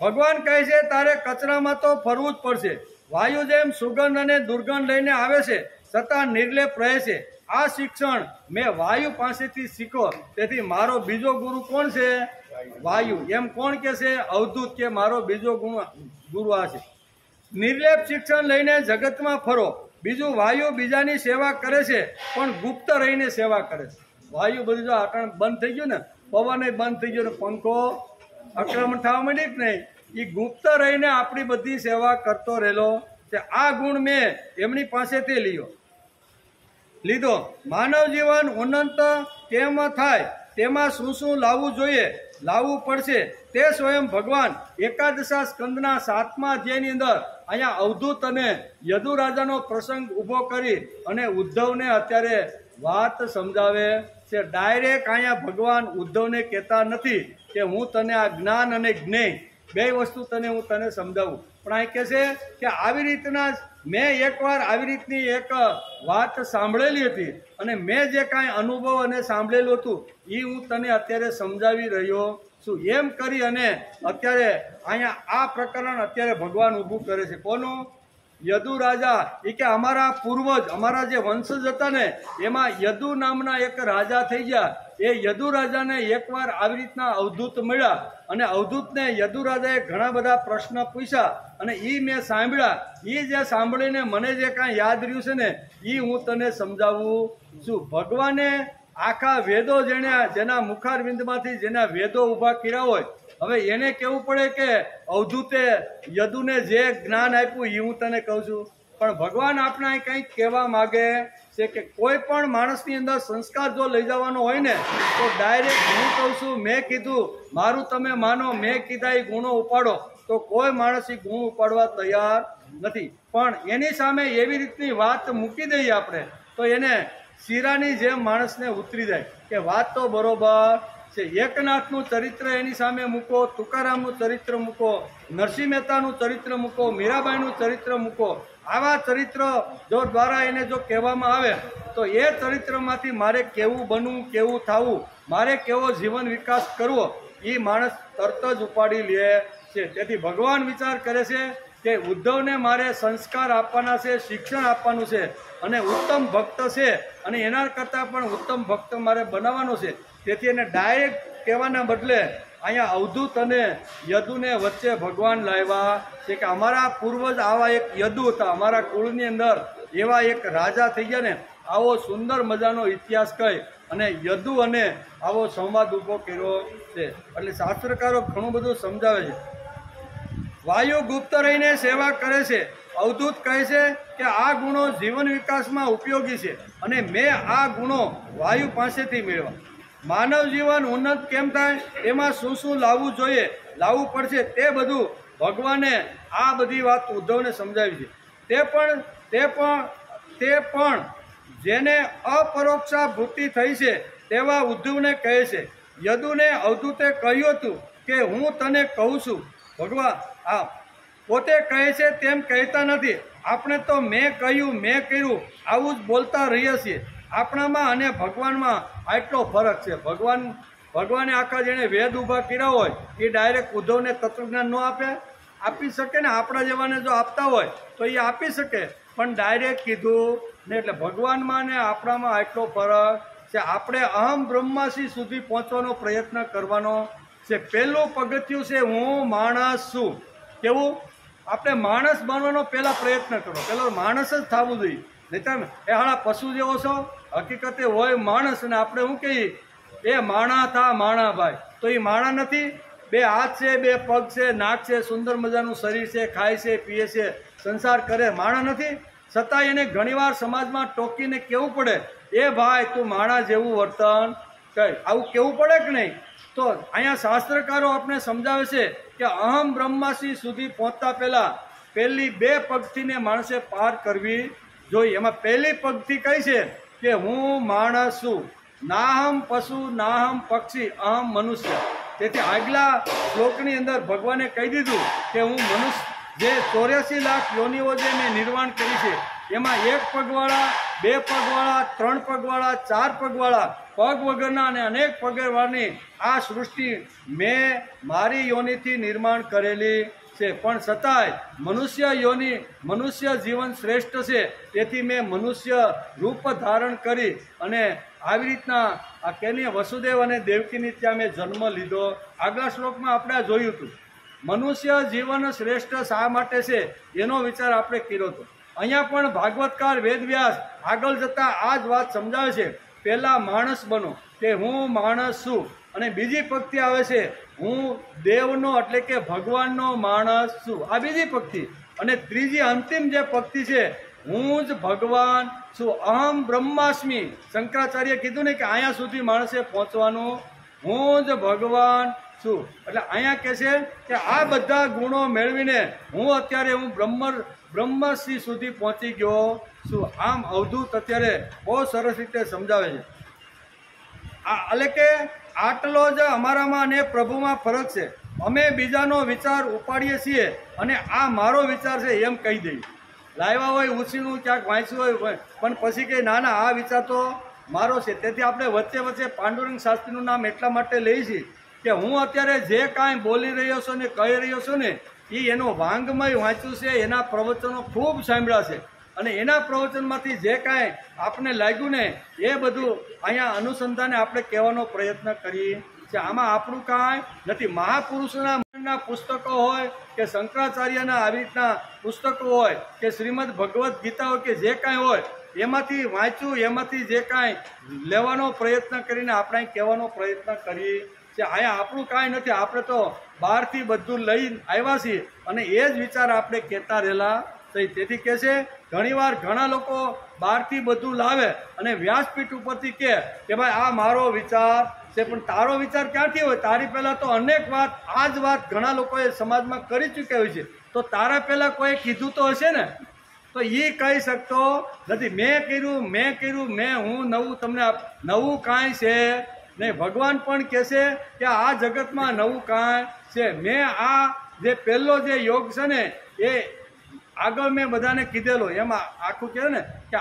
[SPEAKER 1] ભગવાન કહે છે તારે કચરામાં તો ફરવું જ પડશે. વાયુ જેમ સુગંધ અને દુર્ગંધ લઈને આવે છે છતાં નિર્લેપ રહે છે. આ શિક્ષણ મેં વાયુ પાસેથી શીખો. તેથી મારો બીજો ગુરુ કોણ છે? વાયુ. એમ કોણ કે છે? અવધૂત કે મારો બીજો ગુરુ આ છે. નિર્લેપ શિક્ષણ લઈને જગતમાં ફરો. બીજું વાયુ બીજાની સેવા કરે છે પણ ગુપ્ત રહીને સેવા કરે છે. વાયુ બધું જો આટણ બંધ થઈ ગયું ને, પવન બંધ થઈ ગયો ને, પંખો આક્રમણ થવા માંડી જ નહીં, એ ગુપ્ત રહીને આપણી બધી સેવા કરતો રહેલો છે. આ ગુણ મેં એમની પાસેથી લીધો. માનવ જીવન ઉન્નત કેમ થાય તેમાં શું શું લાવવું જોઈએ, લાવવું પડશે તે સ્વયં ભગવાન એકાદશા સ્કંદના 7મા અધ્યાયની અંદર અહીંયા અવધૂત અને યદુ રાજાનો પ્રસંગ ઊભો કરી અને ઉદ્ધવને અત્યારે વાત સમજાવે છે. ડાયરેક્ટ અહીંયા ભગવાન ઉદ્ધવને કહેતા નથી કે હું તને આ જ્ઞાન અને જ્ઞેય બે વસ્તુ હું તને સમજાવું, પણ અહીં કહે છે કે આવી રીતના મેં એકવાર આવી રીતની એક વાત સાંભળેલી હતી અને મેં જે કાંઈ અનુભવ અને સાંભળેલું હતું એ હું તને અત્યારે સમજાવી રહ્યો છું. એમ કરી અને અત્યારે અહીંયા આ પ્રકરણ અત્યારે ભગવાન ઊભું કરે છે. કોનું? યદુ રાજા. એ કે અમારા પૂર્વજ, અમારા જે વંશજ હતા ને એમાં યદુ નામના એક રાજા થઈ ગયા. એ યદુ રાજાને એકવાર આવી રીતના અવધૂત મળ્યા અને અવધૂતને યદુ રાજાએ ઘણા બધા પ્રશ્ન પૂછ્યા અને એ મેં સાંભળ્યા. એ જે સાંભળીને મને જે કાંઈ યાદ રહ્યું છે ને એ હું તને સમજાવું છું. ભગવાને આખા વેદો જેના મુખારવિંદમાંથી જેના વેદો ઊભા કર્યા હોય, હવે એને કહેવું પડે કે અવધૂતે યદુને જે જ્ઞાન આપ્યું એ હું તને કહું છું. પણ ભગવાન આપણે કંઈક કહેવા માગે છે કે કોઈ પણ માણસની અંદર સંસ્કાર જો લઈ જવાનો હોય ને તો ડાયરેક્ટ હું કહું છું, મેં કીધું, મારું તમે માનો, મેં કીધા એ ગુણો ઉપાડો, તો કોઈ માણસ એ ગુણ ઉપાડવા તૈયાર નથી. પણ એની સામે એવી રીતની વાત મૂકી દઈએ આપણે તો એને શીરાની જેમ માણસને ઉતરી જાય કે વાત તો બરોબર છે. એકનાથનું ચરિત્ર એની સામે મૂકો, તુકારામનું ચરિત્ર મૂકો, નરસિંહ મહેતાનું ચરિત્ર મૂકો, મીરાબાઈનું ચરિત્ર મૂકો. આવા ચરિત્ર જો દ્વારા એને જો કહેવામાં આવે તો એ ચરિત્રમાંથી મારે કેવું બનવું, કેવું થવું, મારે કેવો જીવન વિકાસ કરવો એ માણસ તરત જ ઉપાડી લે છે. તેથી ભગવાન વિચાર કરે છે કે ઉદ્ધવને મારે સંસ્કાર આપવાના છે, શિક્ષણ આપવાનું છે અને ઉત્તમ ભક્ત છે અને એના કરતાં પણ ઉત્તમ ભક્ત મારે બનાવવાનો છે. તેથી એને ડાયરેક્ટ કહેવાના બદલે અહીંયા અવધૂત અને યદુને વચ્ચે ભગવાન લાવ્યા છે કે અમારા પૂર્વજ આવા એક યદુ હતા, અમારા કુળની અંદર એવા એક રાજા થઈ ગયા ને, આવો સુંદર મજાનો ઇતિહાસ કહી અને યદુ અને આવો સંવાદ ઊભો કર્યો છે. એટલે શાસ્ત્રકારો ઘણું બધું સમજાવે છે. વાયુ ગુપ્ત રહીને સેવા કરે છે. અવધૂત કહે છે કે આ ગુણો જીવન વિકાસમાં ઉપયોગી છે અને મેં આ ગુણો વાયુ પાસેથી મેળવ્યા. માનવ જીવન ઉન્નત કેમ થાય એમાં શું શું લાવવું જોઈએ, લાવવું પડશે તે બધું ભગવાને આ બધી વાત ઉદ્ધવને સમજાવી છે. તે પણ જેને અપરોક્ષા ભૂતિ થઈ છે તેવા ઉદ્ધવને કહે છે. યદુને અવધૂતે કહ્યું હતું કે હું તને કહું છું. ભગવાન પોતે કહે છે તેમ કહેતા નથી. આપણે તો મેં કહ્યું, મેં કર્યું આવું જ બોલતા રહીએ છીએ. આપણામાં અને ભગવાનમાં આટલો ફરક છે. ભગવાને આખા જેણે વેદ ઊભા કર્યા હોય એ ડાયરેક્ટ ઉદ્ધવને તત્વજ્ઞાન ન આપી શકે ને. આપણા જેવાને જો આપતા હોય તો એ આપી શકે, પણ ડાયરેક્ટ કીધું ને. એટલે ભગવાનમાં ને આપણામાં આટલો ફરક છે. આપણે અહમ બ્રહ્માસી સુધી પહોંચવાનો પ્રયત્ન કરવાનો છે. પહેલું પગથિયું છે હું માણસ છું. કેવું? આપણે માણસ બનવાનો પહેલા પ્રયત્ન કરો. પહેલો માણસ જ થવું જોઈએ. નહીં તમે એ હાણા પશુ જેવો છો, હકીકતે હોય માણસ અને આપણે શું કહીએ એ માણા થા માણા ભાઈ, તો એ માણા નથી. બે હાથ છે, બે પગ છે, નાક છે, સુંદર મજાનું શરીર છે, ખાય છે, પીએ છે, સંસાર કરે, માણા નથી. છતાં એને ઘણીવાર સમાજમાં ટોકીને કહેવું પડે એ ભાઈ તું માણા જેવું વર્તન કર. આવું કહેવું પડે કે નહીં? તો અહીંયા શાસ્ત્રકારો આપણે સમજાવે છે કે અહમ બ્રહ્માસી સુધી પહોંચતા પહેલા પહેલી 2 પગથીને માણસે પાર કરવી જોઈએ. એમાં પહેલી પગથી કઈ છે કે હું માણસ છું. નાહમ પશુ, નાહમ પક્ષી, અહમ મનુષ્ય. તેથી આગલા શ્લોકની અંદર ભગવાને કહી દીધું કે હું મનુષ્ય, જે 84 લાખ યોનિઓ જે મેં નિર્માણ કરી છે એમાં 1 પગવાળા, 2 પગવાળા, 3 પગવાળા, 4 પગવાળા, પગ વગરના અને અનેક પગવાળાની આ સૃષ્ટિ મેં મારી યોનિથી નિર્માણ કરેલી છે. પણ છતાંય મનુષ્ય જીવન શ્રેષ્ઠ છે, તેથી મેં મનુષ્ય રૂપ ધારણ કરી અને આવી રીતના આ કેની વસુદેવ અને દેવકીની ત્યાં મેં જન્મ લીધો. આગલા શ્લોકમાં આપણે જોયું હતું. મનુષ્ય જીવન શ્રેષ્ઠ શા માટે છે એનો વિચાર આપણે કર્યો હતો. અહીંયા પણ ભાગવતકાર વેદવ્યાસ આગળ જતા આ જ વાત સમજાવે છે. પહેલા માણસ બનો કે હું માણસ છું, અને બીજી પંક્તિ આવે છે હું દેવનો એટલે કે ભગવાનનો માણસ છું. આ બીજી પંક્તિ. અને ત્રીજી અંતિમ જે પંક્તિ છે હું જ ભગવાન છું, અહમ બ્રહ્માસ્મિ. શંકરાચાર્ય કીધું ને કે અહીંયા સુધી માણસે પહોંચવાનું, હું જ ભગવાન છું. એટલે અહીંયા કહે છે કે આ બધા ગુણો મેળવીને હું અત્યારે બ્રહ્મશ્રી સુધી પહોંચી ગયો છું. આમ અવધૂત અત્યારે બહુ સરસ રીતે સમજાવે છે. એટલે કે આટલો જ અમારામાં અને પ્રભુમાં ફરક છે. અમે બીજાનો વિચાર ઉપાડીએ છીએ અને આ મારો વિચાર છે એમ કહી દઈએ. લાવ્યા હોય ઉછીનું ક્યાંક વાંચ્યું હોય પણ પછી કે ના ના આ વિચાર તો મારો છે. તેથી આપણે વચ્ચે વચ્ચે પાંડુરંગ શાસ્ત્રીનું નામ એટલા માટે લઈએ છીએ કે હું અત્યારે જે કાંઈ બોલી રહ્યો છું ને કહી રહ્યો છું ને એ એનો વાંગમય વાંચ્યું છે, એના પ્રવચનો ખૂબ સાંભળ્યા છે અને એના પ્રવચનમાંથી જે કાંઈ આપને લાગ્યું ને એ બધું અહીંયા અનુસંધાને આપણે કહેવાનો પ્રયત્ન કરીએ છીએ. આમાં આપણું કાંઈ નથી. મહાપુરુષોના પુસ્તકો હોય કે શંકરાચાર્યના આવી રીતના પુસ્તકો હોય કે શ્રીમદ ભગવદ્ ગીતા હોય કે જે કાંઈ હોય એમાંથી વાંચ્યું, એમાંથી જે કાંઈ લેવાનો પ્રયત્ન કરીને આપણે કહેવાનો પ્રયત્ન કરીએ છીએ. અહીંયા આપણું કાંઈ નથી. આપણે તો બહારથી બધું લઈને આવ્યા છીએ અને એ જ વિચાર આપણે કહેતા રહેલા. તેથી કહે છે ઘણીવાર ઘણા લોકો બહારથી બધું લાવે અને વ્યાસપીઠ ઉપરથી કહે કે ભાઈ આ મારો વિચાર છે. પણ તારો વિચાર ક્યાંથી હોય? તારી પહેલાં તો અનેક વાત આ જ વાત ઘણા લોકોએ સમાજમાં કરી ચૂક્યા હોય છે. તો તારા પહેલાં કોઈ કીધું તો હશે ને? તો એ કહી શકતો નથી. મેં કર્યું હું નવું તમને નવું કાંઈ છે નહીં. ભગવાન પણ કહેશે કે આ જગતમાં નવું કાંઈ છે. મેં આ જે પહેલો જે યોગ છે ને એ આગળ મેં બધાને કીધેલો. એમાં આખું કહે ને કે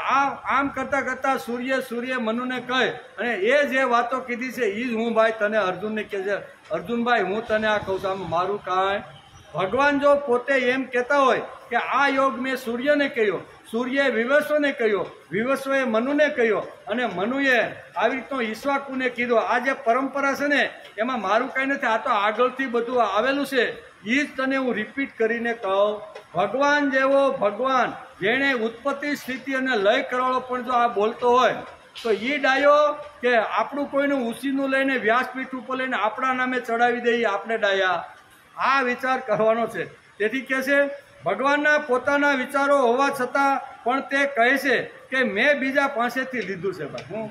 [SPEAKER 1] આમ કરતાં કરતાં સૂર્ય મનુને કહે અને એ જે વાતો કીધી છે એ જ હું ભાઈ તને અર્જુનને કહે છે. અર્જુનભાઈ હું તને આ કહું છું, આમાં મારું કાંઈ. ભગવાન જો પોતે એમ કહેતા હોય કે આ યોગ મેં સૂર્યને કહ્યો, સૂર્યે વિવસ્વને કહ્યો, વિવસ્વએ મનુને કહ્યો અને મનુએ આવી રીતનો ઈશ્વાકુને કીધો. આ જે પરંપરા છે ને એમાં મારું કાંઈ નથી. આ તો આગળથી બધું આવેલું છે. એ જ તને હું રિપીટ કરીને કહું. ભગવાન જેવો ભગવાન જેણે ઉત્પત્તિ સ્થિતિ અને લય કરવાળો પણ જો આ બોલતો હોય તો એ ડાયો કે આપણું કોઈનું ઉછીનું લઈને વ્યાસપીઠ ઉપર લઈને આપણા નામે ચડાવી દઈએ આપણે ડાયા. આ વિચાર કરવાનો છે. તેથી કહે છે ભગવાનના પોતાના વિચારો હોવા છતાં પણ તે કહે છે કે મેં બીજા પાસેથી લીધું છે. ભાઈ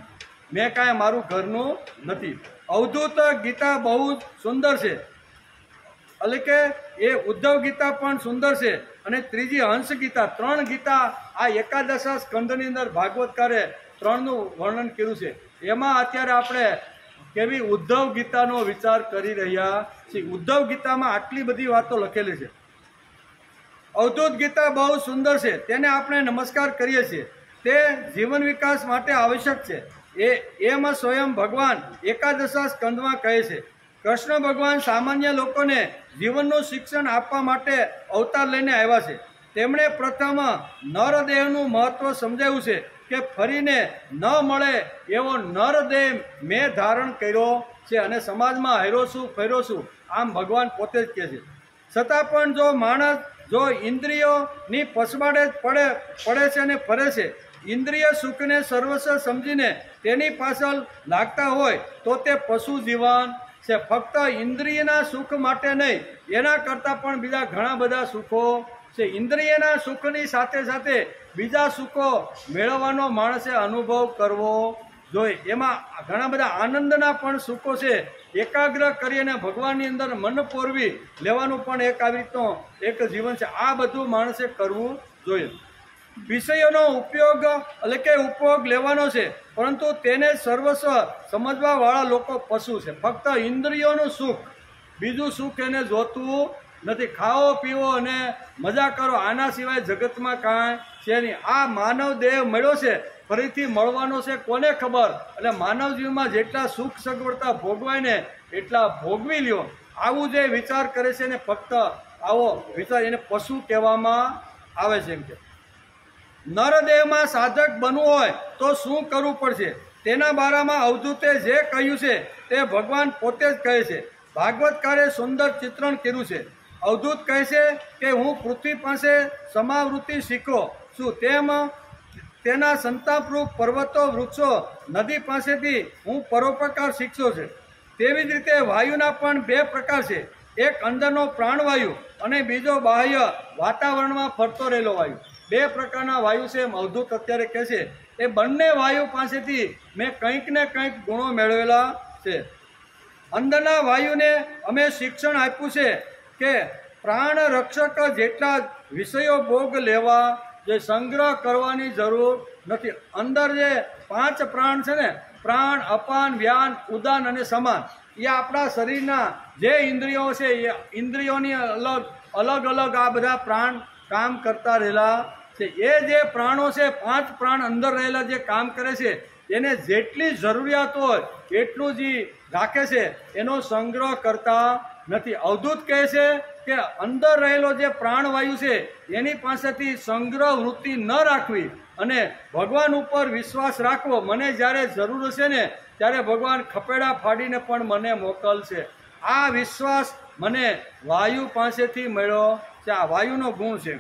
[SPEAKER 1] મેં કાંઈ મારું ઘરનું નથી. અવધૂત ગીતા બહુ સુંદર છે. એટલે કે એ ઉદ્ધવ ગીતા પણ સુંદર છે અને ત્રીજી હંસ ગીતા. 3 ગીતા આ એકાદશા સ્કંદની અંદર ભાગવતકારે 3નું વર્ણન કર્યું છે. એમાં અત્યારે આપણે કેવી ઉદ્ધવ ગીતાનો વિચાર કરી રહ્યા છીએ. ઉદ્ધવ ગીતામાં આટલી બધી વાતો લખેલી છે. અવધૂત ગીતા બહુ સુંદર છે, તેને આપણે નમસ્કાર કરીએ છીએ. તે જીવન વિકાસ માટે આવશ્યક છે. એમાં સ્વયં ભગવાન એકાદશા સ્કંદમાં કહે છે કૃષ્ણ ભગવાન સામાન્ય લોકોને જીવનનું શિક્ષણ આપવા માટે અવતાર લઈને આવ્યા છે. તેમણે પ્રથમ નરદેહનું મહત્વ સમજાવ્યું છે કે ફરીને ન મળે એવો નરદેહ મેં ધારણ કર્યો છે અને સમાજમાં હર્યો છું ફર્યો છું, આમ ભગવાન પોતે જ કહે છે. છતાં પણ જો માણસ જો ઇન્દ્રિયોની પછવાડે પડે છે અને ફરે છે, ઇન્દ્રિય સુખને સર્વસ્વ સમજીને તેની પાછળ લાગતા હોય તો તે પશુ જીવન છે. ફક્ત ઇન્દ્રિયના સુખ માટે નહીં, એના કરતાં પણ બીજા ઘણા બધા સુખો છે. ઇન્દ્રિયના સુખની સાથે સાથે બીજા સુખો મેળવવાનો માણસે અનુભવ કરવો જોઈએ. એમાં ઘણા બધા આનંદના પણ સુખો છે. એકાગ્ર કરીને ભગવાનની અંદર મન પોરવી લેવાનું પણ એક આવી રીતનો એક જીવન છે. આ બધું માણસે કરવું જોઈએ. વિષયોનો ઉપયોગ એટલે કે ઉપયોગ લેવાનો છે, પરંતુ તેને સર્વસ્વ સમજવાવાળા લોકો પશુ છે. ફક્ત ઇન્દ્રિયોનું સુખ, બીજું સુખ એને જોતું નથી. ખાઓ પીવો અને મજા કરો, આના સિવાય જગતમાં કાંઈ છે નહીં. આ માનવ દેહ મળ્યો છે, ફરીથી મળવાનો છે કોને ખબર. એટલે માનવ જીવનમાં જેટલા સુખ સગવડતા ભોગવાય ને એટલા ભોગવી લ્યો. આવું જે વિચાર કરે છે ને ફક્ત આવો વિચાર એને પશુ કહેવામાં આવે છે. એમ કે નરદેહમાં સાધક બનવું હોય તો શું કરવું પડશે તેના બારામાં અવધૂતે જે કહ્યું છે તે ભગવાન પોતે જ કહે છે. ભાગવતકારે સુંદર ચિત્રણ કર્યું છે. અવધૂત કહે છે કે હું પૃથ્વી પાસે સમાવૃત્તિ શીખો છું, તેમ તેના સંતાપરૂપ પર્વતો વૃક્ષો નદી પાસેથી હું પરોપકાર શીખ્યો છે. તેવી જ રીતે વાયુના પણ બે પ્રકાર છે, એક અંદરનો પ્રાણવાયુ અને બીજો બાહ્ય વાતાવરણમાં ફરતો રહેલો વાયુ. બે પ્રકારના વાયુ છે એમ અવધૂત અત્યારે કહે છે. એ બંને વાયુ પાસેથી મેં કંઈક ને કંઈક ગુણો મેળવેલા છે. અંદરના વાયુને અમે શિક્ષણ આપ્યું છે કે પ્રાણ રક્ષક જેટલા વિષયો ભોગ લેવા જે સંગ્રહ કરવાની જરૂર નથી. અંદર જે 5 પ્રાણ છે ને, પ્રાણ, અપાન, વ્યાન, ઉદાન અને સમાન, એ આપણા શરીરના જે ઇન્દ્રિયો છે એ ઇન્દ્રિયોની અલગ અલગ આ બધા પ્રાણ કામ કરતા રહેલા છે. એ જે પ્રાણો છે, 5 પ્રાણ અંદર રહેલા જે કામ કરે છે, એને જેટલી જરૂરિયાત હોય એટલું જ રાખે છે, એનો સંગ્રહ કરતા નથી. અવધૂત કહે છે કે અંદર રહેલો જે પ્રાણવાયુ છે એની પાસેથી સંગ્રહ વૃત્તિ ન રાખવી અને ભગવાન ઉપર વિશ્વાસ રાખવો. મને જ્યારે જરૂર હશે ને ત્યારે ભગવાન ખપેડા ફાડીને પણ મને મોકલશે. આ વિશ્વાસ મને વાયુ પાસેથી મળ્યો છે. આ વાયુનો ગુણ છે.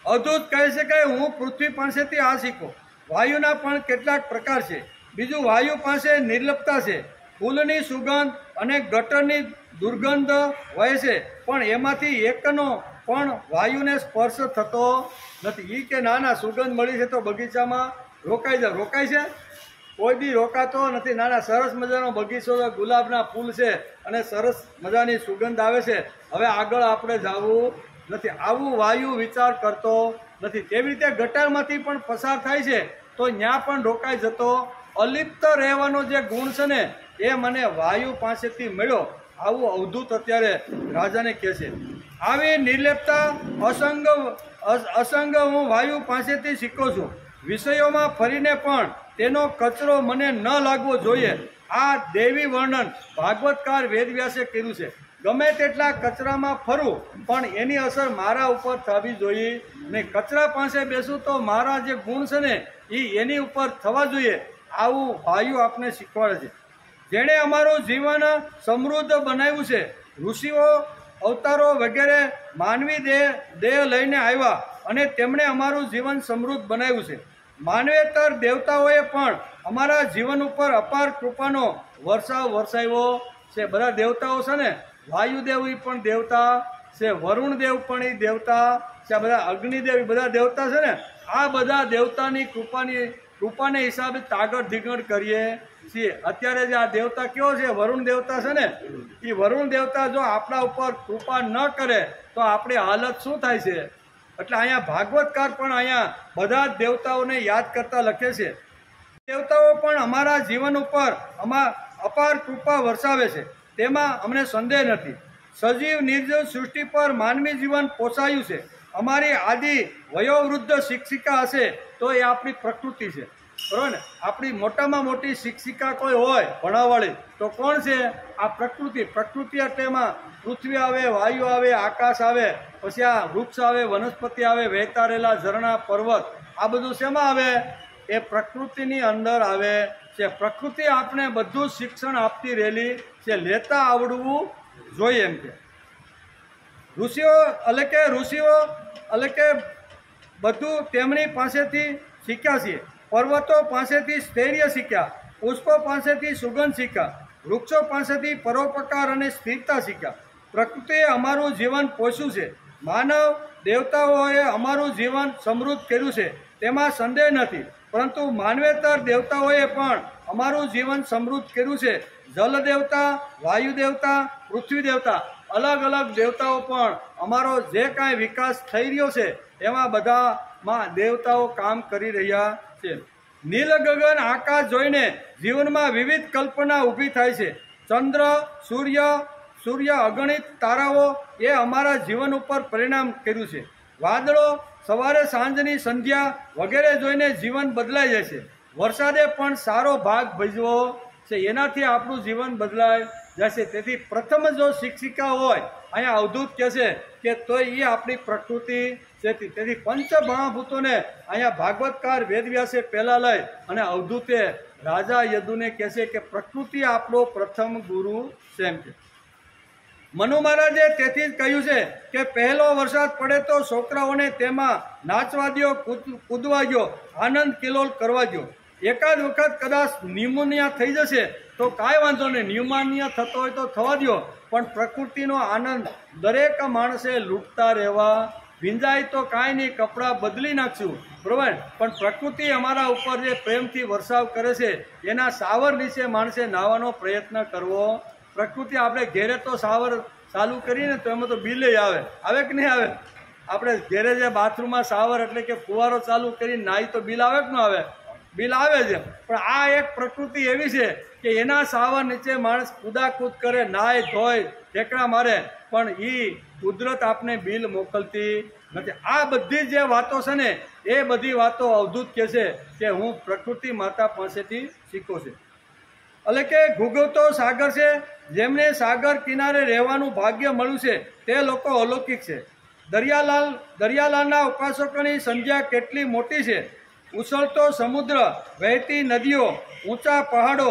[SPEAKER 1] અવધૂત કહે છે કે હું પૃથ્વી પાસેથી આ શીખો. વાયુના પણ કેટલાક પ્રકાર છે. બીજું, વાયુ પાસે નિર્લપતા છે. ફૂલની સુગંધ અને ગટરની દુર્ગંધ હોય છે, પણ એમાંથી એકનો પણ વાયુને સ્પર્શ થતો નથી. એ કે ના સુગંધ મળી છે તો બગીચામાં રોકાય છે? કોઈ દી રોકાતો નથી. નાના સરસ મજાનો બગીચો, ગુલાબના ફૂલ છે અને સરસ મજાની સુગંધ આવે છે, હવે આગળ આપણે જવું નથી. આવું વાયુ વિચાર કરતો નથી. તેવી રીતે ગટારમાંથી પણ પસાર થાય છે તો ત્યાં પણ રોકાઈ જતો. અલિપ્ત રહેવાનો જે ગુણ છે ને એ મને વાયુ પાસેથી મળ્યો. આવું અવધૂત અત્યારે રાજાને કહે છે. આવી નિર્લેપતા અસંગ હું વાયુ પાસેથી શીખો છું. વિષયોમાં ફરીને પણ તેનો કચરો મને ન લાગવો જોઈએ. આ દેવી વર્ણન ભાગવતકાર વેદવ્યાસે કર્યું છે. ગમે તેટલા કચરામાં ફરું પણ એની અસર મારા ઉપર થવી જોઈએ નહીં. કચરા પાસે બેસું તો મારા જે ગુણ છે ને એ એની ઉપર થવા જોઈએ. આવું વાયુ આપને શીખવાડે છે. જેણે અમારું જીવન સમૃદ્ધ બનાવ્યું છે. ઋષિઓ, અવતારો વગેરે માનવી દેહ લઈને આવ્યા અને તેમણે અમારું જીવન સમૃદ્ધ બનાવ્યું છે. માનવેતર દેવતાઓએ પણ અમારા જીવન ઉપર અપાર કૃપાનો વરસાવ વરસાવ્યો છે. બધા દેવતાઓ છે ને, વાયુદેવ પણ દેવતા છે, વરુણદેવ પણ એ દેવતા છે, આ બધા અગ્નિદેવ બધા દેવતા છે ને. આ બધા દેવતાની કૃપાને હિસાબે તાગડ ધીગડ કરીએ છીએ. અત્યારે જે આ દેવતા કયો છે, વરુણ દેવતા છે ને, એ વરુણ દેવતા જો આપણા ઉપર કૃપા ન કરે તો આપણી હાલત શું થાય છે. એટલે અહીંયા ભાગવતકાર પણ અહીંયા બધા જ દેવતાઓને યાદ કરતા લખે છે. દેવતાઓ પણ અમારા જીવન ઉપર અપાર કૃપા વરસાવે છે, તેમાં અમને સંદેહ નથી. સજીવ નિર્જીવ સૃષ્ટિ પર માનવી જીવન પોસાયું છે. અમારી આદિ વયોવૃદ્ધ શિક્ષિકા હશે તો એ આપણી પ્રકૃતિ છે, બરાબર ને. આપણી મોટામાં મોટી શિક્ષિકા કોઈ હોય ભણાવવાળી તો કોણ છે? આ પ્રકૃતિ. પ્રકૃતિ એટલે એમાં પૃથ્વી આવે, વાયુ આવે, આકાશ આવે, પછી આ વૃક્ષ આવે, વનસ્પતિ આવે, વહેતા રહેલા ઝરણા, પર્વત, આ બધું શેમાં આવે? એ પ્રકૃતિની અંદર આવે છે. પ્રકૃતિ આપણે બધું શિક્ષણ આપતી રહેલી છે, લેતા આવડવું જોઈએ. એમ કે ઋષિઓ એટલે કે બધું તેમની પાસેથી શીખ્યા છીએ. પર્વતો પાસેથી સ્થૈર્ય શીખ્યા, પુષ્પો પાસેથી સુગંધ શીખ્યા, વૃક્ષો પાસેથી પરોપકાર અને સ્થિરતા શીખ્યા. પ્રકૃતિએ અમારું જીવન પોષ્યું છે. માનવ દેવતાઓએ અમારું જીવન સમૃદ્ધ કર્યું છે, તેમાં સંદેહ નથી. પરંતુ માનવેતર દેવતાઓએ પણ અમારું જીવન સમૃદ્ધ કર્યું છે. જલ દેવતા, વાયુ દેવતા, પૃથ્વી દેવતા, અલગ અલગ દેવતાઓ પણ અમારો જે કાંઈ વિકાસ થઈ રહ્યો છે એમાં બધામાં દેવતાઓ કામ કરી રહ્યા છે. નીલ ગગન આકાશ જોઈને જીવનમાં વિવિધ કલ્પના ઊભી થાય છે. ચંદ્ર, સૂર્ય, સૂર્ય, અગણિત તારાઓ એ અમારા જીવન ઉપર પરિણામ કર્યું છે. વાદળો, સવારે સાંજની સંધ્યા વગેરે જોઈને જીવન બદલાઈ જાય છે. વરસાદે પણ સારો ભાગ ભજવો છે, એનાથી આપણું જીવન બદલાઈ જશે. તેથી પ્રથમ જો શિક્ષિકા હોય, અહીંયા અવધૂત કહે છે કે તો એ આપણી પ્રકૃતિ છે. તેથી પંચ મહાભૂતોને અહીંયા ભાગવતકાર વેદવ્યાસે પહેલાં લઈ અને અવધૂતે રાજા યદુને કહે છે કે પ્રકૃતિ આપણો પ્રથમ ગુરુ છે એમ કે. મનુ મહારાજે તેથી જ કહ્યું છે કે પહેલો વરસાદ પડે તો છોકરાઓને તેમાં નાચવા દો, કૂદવા દો, આનંદ કિલોલ કરવા દો. એકાદ વખત કદાચ ન્યુમોનિયા થઈ જશે તો કાંઈ વાંધો નહીં, ન્યુમોનિયા થતો હોય તો થવા દો, પણ પ્રકૃતિનો આનંદ દરેક માણસે લૂંટતા રહેવા. ભીંજાય તો કાંઈ નહીં, કપડાં બદલી નાખશું, બરાબર, પણ પ્રકૃતિ અમારા ઉપર જે પ્રેમથી વરસાવ કરે છે એના સાવર નીચે માણસે નાહવાનો પ્રયત્ન કરવો. પ્રકૃતિ આપણે ઘેરે તો સાવર ચાલુ કરીને તો એમાં તો બિલે આવે કે નહીં આવે? આપણે ઘેરે જે બાથરૂમમાં સાવર એટલે કે ફુવારો ચાલુ કરીને નાહી તો બિલ આવે કે ન આવે? બિલ આવે છે. પણ આ એક પ્રકૃતિ એવી છે કે એના સાવર નીચે માણસ કૂદાકૂદ કરે, નાય ધોય, ઠેકડા મારે, પણ એ કુદરત આપને બિલ મોકલતી નથી. આ બધી જે વાતો છે ને એ બધી વાતો અવધૂત કહે છે કે હું પ્રકૃતિ માતા પાસેથી શીખો છે. એટલે કે ભૂગવતો સાગર છે, જેમને સાગર કિનારે રહેવાનું ભાગ્ય મળ્યું છે તે લોકો અલૌકિક છે. દરિયાલાલના ઉપાસકોની સંખ્યા કેટલી મોટી છે. ઉછળતો સમુદ્ર, વહેતી નદીઓ, ઊંચા પહાડો,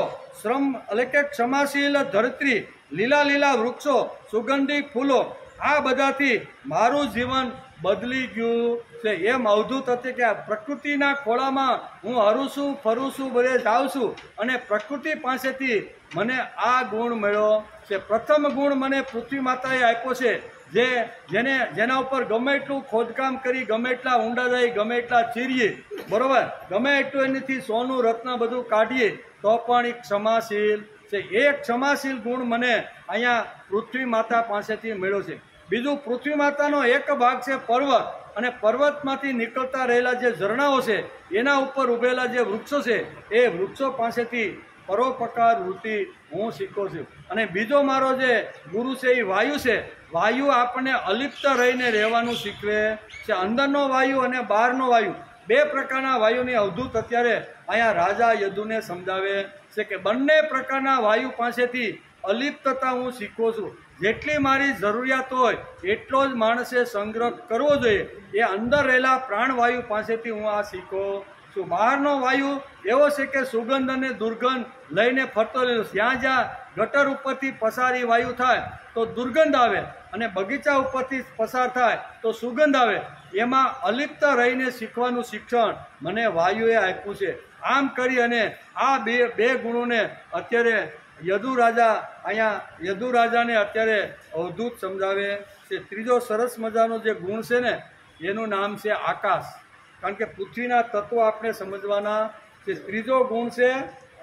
[SPEAKER 1] એટલે કે ક્ષમાશીલ ધરતી, લીલા લીલા વૃક્ષો, સુગંધી ફૂલો, આ બધાથી મારું જીવન બદલી ગયું છે. એમ અવધૂત હતી કે આ પ્રકૃતિના ખોળામાં હું હરું છું, ફરું છું, બધે જાઉં છું અને પ્રકૃતિ પાસેથી મને આ ગુણ મળ્યો છે. પ્રથમ ગુણ મને પૃથ્વી માતાએ આપ્યો છે, જેના ઉપર ગમે એટલું ખોદકામ કરી, ગમે એટલા ઊંડા જાય, ગમે એટલા ચીરીએ, બરોબર, ગમે એટલું એનાથી સોનું રત્ન બધું કાઢીએ તો પણ એક ક્ષમાશીલ છે. એ ક્ષમાશીલ ગુણ મને અહીંયા પૃથ્વી માતા પાસેથી મળ્યો છે. બીજું, પૃથ્વી માતાનો એક ભાગ છે પર્વત, અને પર્વતમાંથી નીકળતા રહેલા જે ઝરણાઓ છે એના ઉપર ઉભેલા જે વૃક્ષો છે એ વૃક્ષો પાસેથી પરોપકાર વૃત્તિ હું શીખું છું. અને બીજો મારો જે ગુરુ છે એ વાયુ છે. વાયુ આપણને અલિપ્ત રહીને રહેવાનું શીખવે છે. અંદરનો વાયુ અને બહારનો વાયુ, બે પ્રકારના વાયુની અવધૂત અત્યારે અહીંયા રાજા યદુને સમજાવે છે કે બંને પ્રકારના વાયુ પાસેથી અલિપ્તતા હું શીખું છું. જેટલી મારી જરૂરિયાત હોય એટલો જ માણસે સંગ્રહ કરવો જોઈએ. એ અંદર રહેલા પ્રાણવાયુ પાસેથી હું આ શીખું છું. બહારનો વાયુ એવો છે કે સુગંધ અને દુર્ગંધ લઈને ફરતો રહેલો. જ્યાં જ્યાં ગટર ઉપરથી પસારી વાયુ થાય તો દુર્ગંધ આવે, અને બગીચા ઉપરથી પસાર થાય તો સુગંધ આવે. એમાં અલિપ્ત રહીને શીખવાનું શિક્ષણ મને વાયુએ આપ્યું છે. આમ કરી અને આ બે ગુણોને અત્યારે યદુ રાજાને અત્યારે અવધૂત સમજાવે છે. ત્રીજો સરસ મજાનો જે ગુણ છે ને એનું નામ છે આકાશ. કારણ કે પૃથ્વીના તત્વો આપણે સમજવાના છે. ત્રીજો ગુણ છે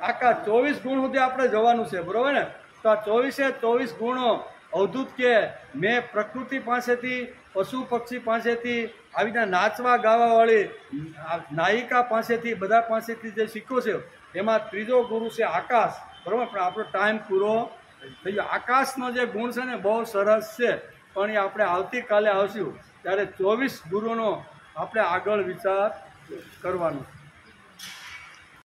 [SPEAKER 1] આકાશ. 24 ગુણ સુધી આપણે જવાનું છે, બરોબર ને? તો આ 24 ગુણો અવધૂત કે મેં પ્રકૃતિ પાસેથી, પશુ પક્ષી પાસેથી, આવી રીતના નાચવા ગાવાવાળી નાયિકા પાસેથી, બધા પાસેથી જે શીખો છે એમાં ત્રીજો ગુરુ છે આકાશ, બરાબર. પણ આપણો ટાઈમ પૂરો થઈ ગયો. આકાશનો જે ગુણ છે ને બહુ સરસ છે, પણ એ આપણે આવતીકાલે આવશું ત્યારે 24 ગુરુનો આપણે આગળ વિચાર કરવાનો.